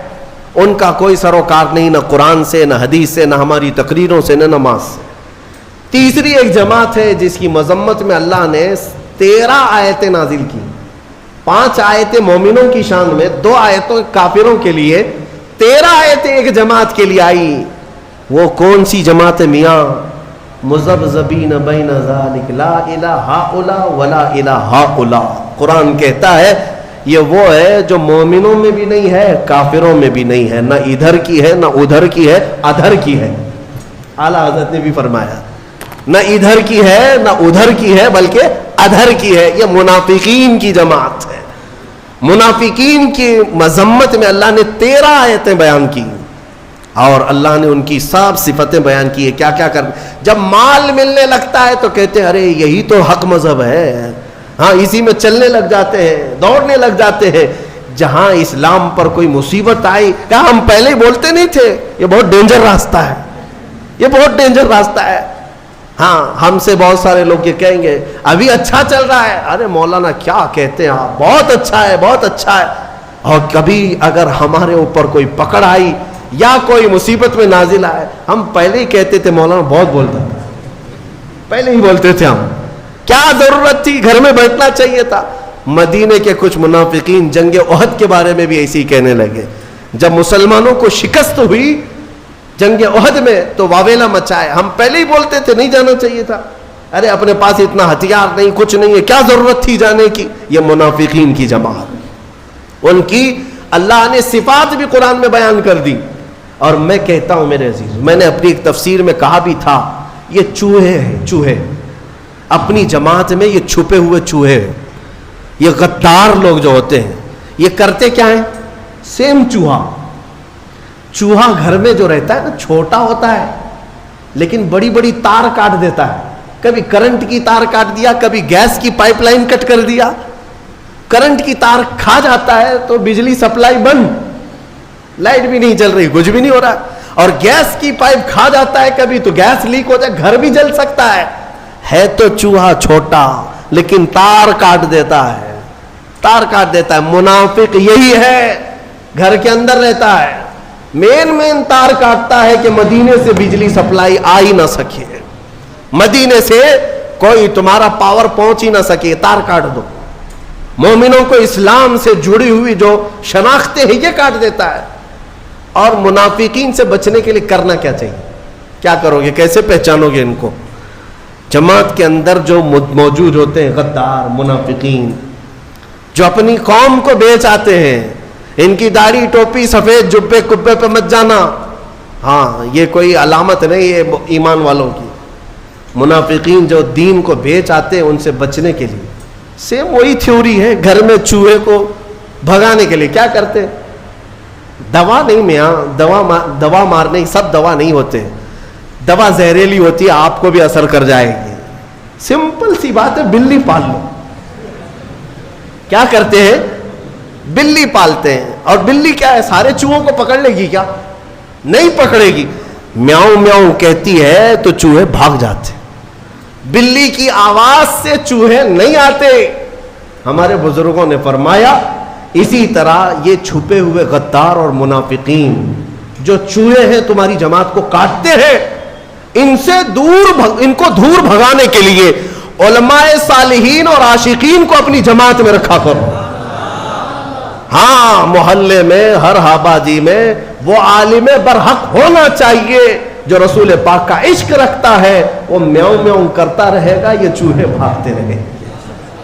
ان کا کوئی سروکار نہیں, نہ قرآن سے, نہ حدیث سے, نہ ہماری تقریروں سے, نہ نماز سے. تیسری ایک جماعت ہے جس کی مذمت میں اللہ نے 13 آیتیں نازل کی. 5 آیتیں مومنوں کی شان میں, 2 آیتوں کافروں کے لیے, 13 آیتیں ایک جماعت کے لیے آئی. وہ کون سی جماعت ہے میاں؟ مذبذبین بین ذالک لا الہ ہؤلاء ولا الہ ہؤلاء. قرآن کہتا ہے یہ وہ ہے جو مومنوں میں بھی نہیں ہے, کافروں میں بھی نہیں ہے, نہ ادھر کی ہے نہ ادھر کی ہے, ادھر کی ہے. اعلیٰ حضرت نے بھی فرمایا نہ ادھر کی ہے نہ ادھر کی ہے بلکہ ادھر کی ہے. یہ منافقین کی جماعت ہے. منافقین کی مذمت میں اللہ نے 13 آیتیں بیان کی, اور اللہ نے ان کی سب صفتیں بیان کی ہے. کیا کیا کر, جب مال ملنے لگتا ہے تو کہتے ہیں ارے یہی تو حق مذہب ہے, ہاں اسی میں چلنے لگ جاتے ہیں, دوڑنے لگ جاتے ہیں. جہاں اسلام پر کوئی مصیبت آئی, کہا ہم پہلے ہی بولتے نہیں تھے یہ بہت ڈینجر راستہ ہے, یہ بہت ڈینجر راستہ ہے. ہاں, ہم سے بہت سارے لوگ یہ کہیں گے ابھی اچھا چل رہا ہے, ارے مولانا کیا کہتے ہیں آپ, بہت اچھا ہے, بہت اچھا ہے. اور کبھی اگر ہمارے اوپر کوئی پکڑ آئی یا کوئی مصیبت میں نازل آئے, ہم پہلے ہی کہتے تھے مولانا بہت بولتا تھا, پہلے ہی بولتے تھے ہم, کیا ضرورت تھی, گھر میں بیٹھنا چاہیے تھا. مدینے کے کچھ منافقین جنگ احد کے بارے میں بھی ایسے ہی کہنے لگے. جب مسلمانوں کو شکست ہوئی جنگ احد میں تو واویلا مچائے, ہم پہلے ہی بولتے تھے نہیں جانا چاہیے تھا, ارے اپنے پاس اتنا ہتھیار نہیں, کچھ نہیں ہے, کیا ضرورت تھی جانے کی. یہ منافقین کی جماعت, ان کی اللہ نے صفات بھی قرآن میں بیان کر دی. اور میں کہتا ہوں میرے عزیز, میں نے اپنی ایک تفسیر میں کہا بھی تھا, یہ چوہے ہیں, چوہے. اپنی جماعت میں یہ چھپے ہوئے چوہے ہیں. یہ غدار لوگ جو ہوتے ہیں یہ کرتے کیا ہیں؟ سیم چوہا گھر میں جو رہتا ہے نا چھوٹا ہوتا ہے لیکن بڑی بڑی تار کاٹ دیتا ہے. کبھی کرنٹ کی تار کاٹ دیا, کبھی گیس کی پائپ لائن کٹ کر دیا. کرنٹ کی تار کھا جاتا ہے تو بجلی سپلائی بند, لائٹ بھی نہیں چل رہی, کچھ بھی نہیں ہو رہا. اور گیس کی پائپ کھا جاتا ہے کبھی تو گیس لیک ہو جائے, گھر بھی جل سکتا ہے تو چوہا چھوٹا لیکن تار کاٹ دیتا ہے, تار کاٹ دیتا ہے. منافق یہی ہے, گھر کے اندر رہتا ہے, مین تار کاٹتا ہے کہ مدینے سے بجلی سپلائی آ ہی نہ سکے, مدینے سے کوئی تمہارا پاور پہنچ ہی نہ سکے, تار کاٹ دو. مومنوں کو اسلام سے جڑی ہوئی جو شناختیں ہیں یہ کاٹ دیتا ہے. اور منافقین سے بچنے کے لیے کرنا کیا چاہیے؟ کیا کرو گے, کیسے پہچانو گے ان کو؟ جماعت کے اندر جو موجود ہوتے ہیں غدار منافقین, جو اپنی قوم کو بیچ آتے ہیں, ان کی داڑھی ٹوپی سفید جبے کبے پہ مت جانا, ہاں یہ کوئی علامت نہیں یہ ایمان والوں کی. منافقین جو دین کو بیچ آتے ہیں ان سے بچنے کے لیے سیم وہی تھیوری ہے. گھر میں چوہے کو بھگانے کے لیے کیا کرتے ہیں؟ دوا نہیں میاں, دوا مارنے سب دوا نہیں ہوتے, دوا زہریلی ہوتی ہے, آپ کو بھی اثر کر جائے گی. سمپل سی بات ہے, بلی پال لو. کیا کرتے ہیں؟ بلی پالتے ہیں. اور بلی کیا ہے, سارے چوہوں کو پکڑ لے گی کیا؟ نہیں پکڑے گی. میاؤں میاؤں کہتی ہے تو چوہے بھاگ جاتے. بلی کی آواز سے چوہے نہیں آتے. ہمارے بزرگوں نے فرمایا اسی طرح یہ چھپے ہوئے غدار اور منافقین جو چوہے ہیں تمہاری جماعت کو کاٹتے ہیں, ان سے ان کو دور بھگانے کے لیے علماء صالحین اور عاشقین کو اپنی جماعت میں رکھا کرو. ہاں محلے میں ہر آبادی میں وہ عالم برحق ہونا چاہیے جو رسول پاک کا عشق رکھتا ہے. وہ میاؤں میاؤں کرتا رہے گا, یہ چوہے بھاگتے رہیں.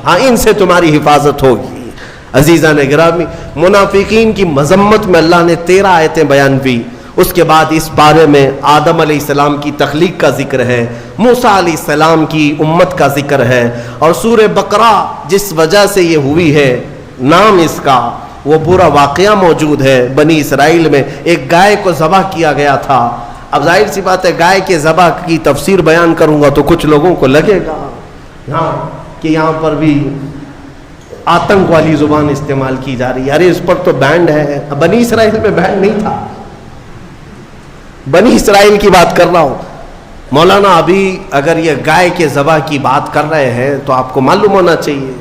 ہاں ان سے تمہاری حفاظت ہوگی. عزیزان گرامی, منافقین کی مذمت میں اللہ نے 13 آیتیں بیان کی. اس کے بعد اس بارے میں آدم علیہ السلام کی تخلیق کا ذکر ہے, موسیٰ علیہ السلام کی امت کا ذکر ہے, اور سورہ بقرہ جس وجہ سے یہ ہوئی ہے نام اس کا, وہ پورا واقعہ موجود ہے. بنی اسرائیل میں ایک گائے کو ذبح کیا گیا تھا. اب ظاہر سی بات ہے گائے کے ذبح کی تفسیر بیان کروں گا تو کچھ لوگوں کو لگے گا کہ یہاں پر بھی آتنک والی زبان استعمال کی جا رہی ہے. ارے اس پر تو بینڈ ہے. بنی اسرائیل میں بینڈ نہیں تھا, بنی اسرائیل کی بات کر رہا ہوں. مولانا ابھی اگر یہ گائے کے ذبح کی بات کر رہے ہیں تو آپ کو معلوم ہونا چاہیے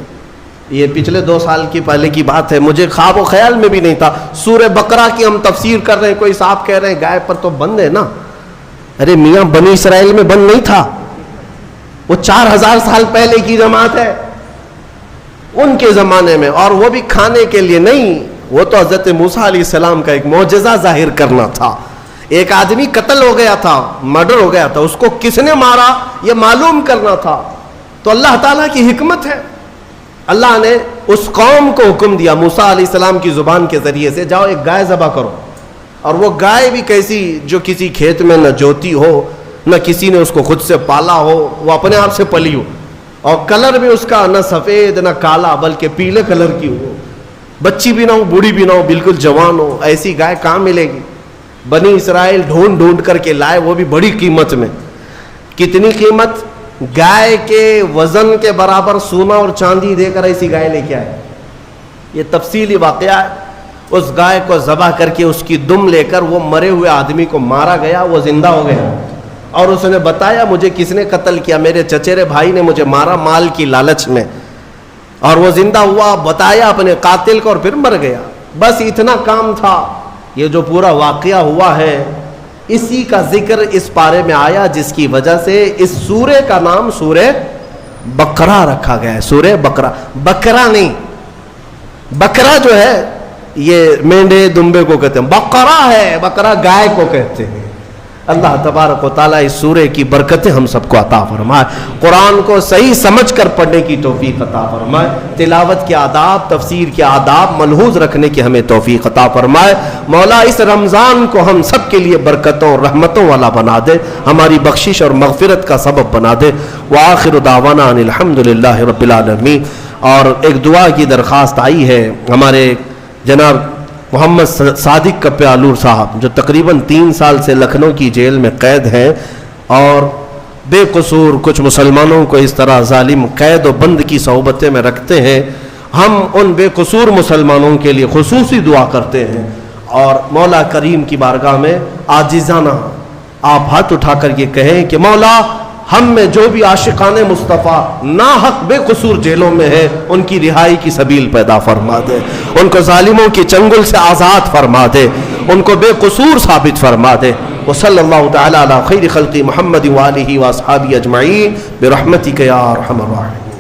یہ پچھلے 2 سال کی پہلے کی بات ہے. مجھے خواب و خیال میں بھی نہیں تھا. سورہ بقرہ کی ہم تفسیر کر رہے ہیں, کوئی صاحب کہہ رہے ہیں گائے پر تو بند ہے نا. ارے میاں بنی اسرائیل میں بند نہیں تھا, وہ 4000 سال پہلے کی جماعت ہے ان کے زمانے میں, اور وہ بھی کھانے کے لیے نہیں. وہ تو حضرت موسیٰ علیہ السلام کا ایک معجزہ ظاہر کرنا تھا. ایک آدمی قتل ہو گیا تھا, مرڈر ہو گیا تھا, اس کو کس نے مارا یہ معلوم کرنا تھا. تو اللہ تعالیٰ کی حکمت ہے, اللہ نے اس قوم کو حکم دیا موسیٰ علیہ السلام کی زبان کے ذریعے سے, جاؤ ایک گائے ذبح کرو. اور وہ گائے بھی کیسی, جو کسی کھیت میں نہ جوتی ہو, نہ کسی نے اس کو خود سے پالا ہو, وہ اپنے آپ سے پلی ہو, اور کلر بھی اس کا نہ سفید نہ کالا بلکہ پیلے کلر کی ہو, بچی بھی نہ ہو بوڑھی بھی نہ ہو, بالکل جوان ہو. ایسی گائے کہاں ملے گی؟ بنی اسرائیل ڈھونڈ کر کے لائے, وہ بھی بڑی قیمت میں. کتنی قیمت؟ گائے کے وزن کے برابر سونا اور چاندی دے کر ایسی گائے لے کے آئے. یہ تفصیلی واقعہ ہے. اس گائے کو ذبح کر کے اس کی دم لے کر وہ مرے ہوئے آدمی کو مارا گیا, وہ زندہ ہو گیا, اور اس نے بتایا مجھے کس نے قتل کیا, میرے چچیرے بھائی نے مجھے مارا مال کی لالچ میں, اور وہ زندہ ہوا, بتایا اپنے قاتل کو, اور پھر مر گیا. بس اتنا کام تھا. یہ جو پورا واقعہ ہوا ہے اسی کا ذکر اس پارے میں آیا, جس کی وجہ سے اس سورے کا نام سورہ بقرہ رکھا گیا ہے. سورہ بقرہ, بکرا نہیں, بکرا جو ہے یہ مینڈے دمبے کو کہتے ہیں, بقرہ ہے, بکرا گائے کو کہتے ہیں. اللہ تبارک و تعالیٰ اس سورے کی برکتیں ہم سب کو عطا فرمائے. قرآن کو صحیح سمجھ کر پڑھنے کی توفیق عطا فرمائے. تلاوت کے آداب, تفسیر کے آداب ملحوظ رکھنے کی ہمیں توفیق عطا فرمائے. مولا اس رمضان کو ہم سب کے لیے برکتوں اور رحمتوں والا بنا دے, ہماری بخشش اور مغفرت کا سبب بنا دے. وآخر دعوانا ان الحمد للہ رب العالمین. اور ایک دعا کی درخواست آئی ہے ہمارے جناب محمد صادق کپیالور صاحب جو تقریباً 3 سال سے لکھنؤ کی جیل میں قید ہیں، اور بے قصور کچھ مسلمانوں کو اس طرح ظالم قید و بند کی صحبتیں میں رکھتے ہیں۔ ہم ان بے قصور مسلمانوں کے لیے خصوصی دعا کرتے ہیں اور مولا کریم کی بارگاہ میں عاجزانہ آپ ہاتھ اٹھا کر یہ کہیں کہ مولا ہم میں جو بھی عاشقان مصطفیٰ ناحق بے قصور جیلوں میں ہیں ان کی رہائی کی سبیل پیدا فرما دے، ان کو ظالموں کی چنگل سے آزاد فرما دے، ان کو بے قصور ثابت فرما دے۔ وصلی اللہ تعالی علی خیر خلق محمد وآلہ واصحابہ اجمعین برحمتک یا ارحم الراحمین۔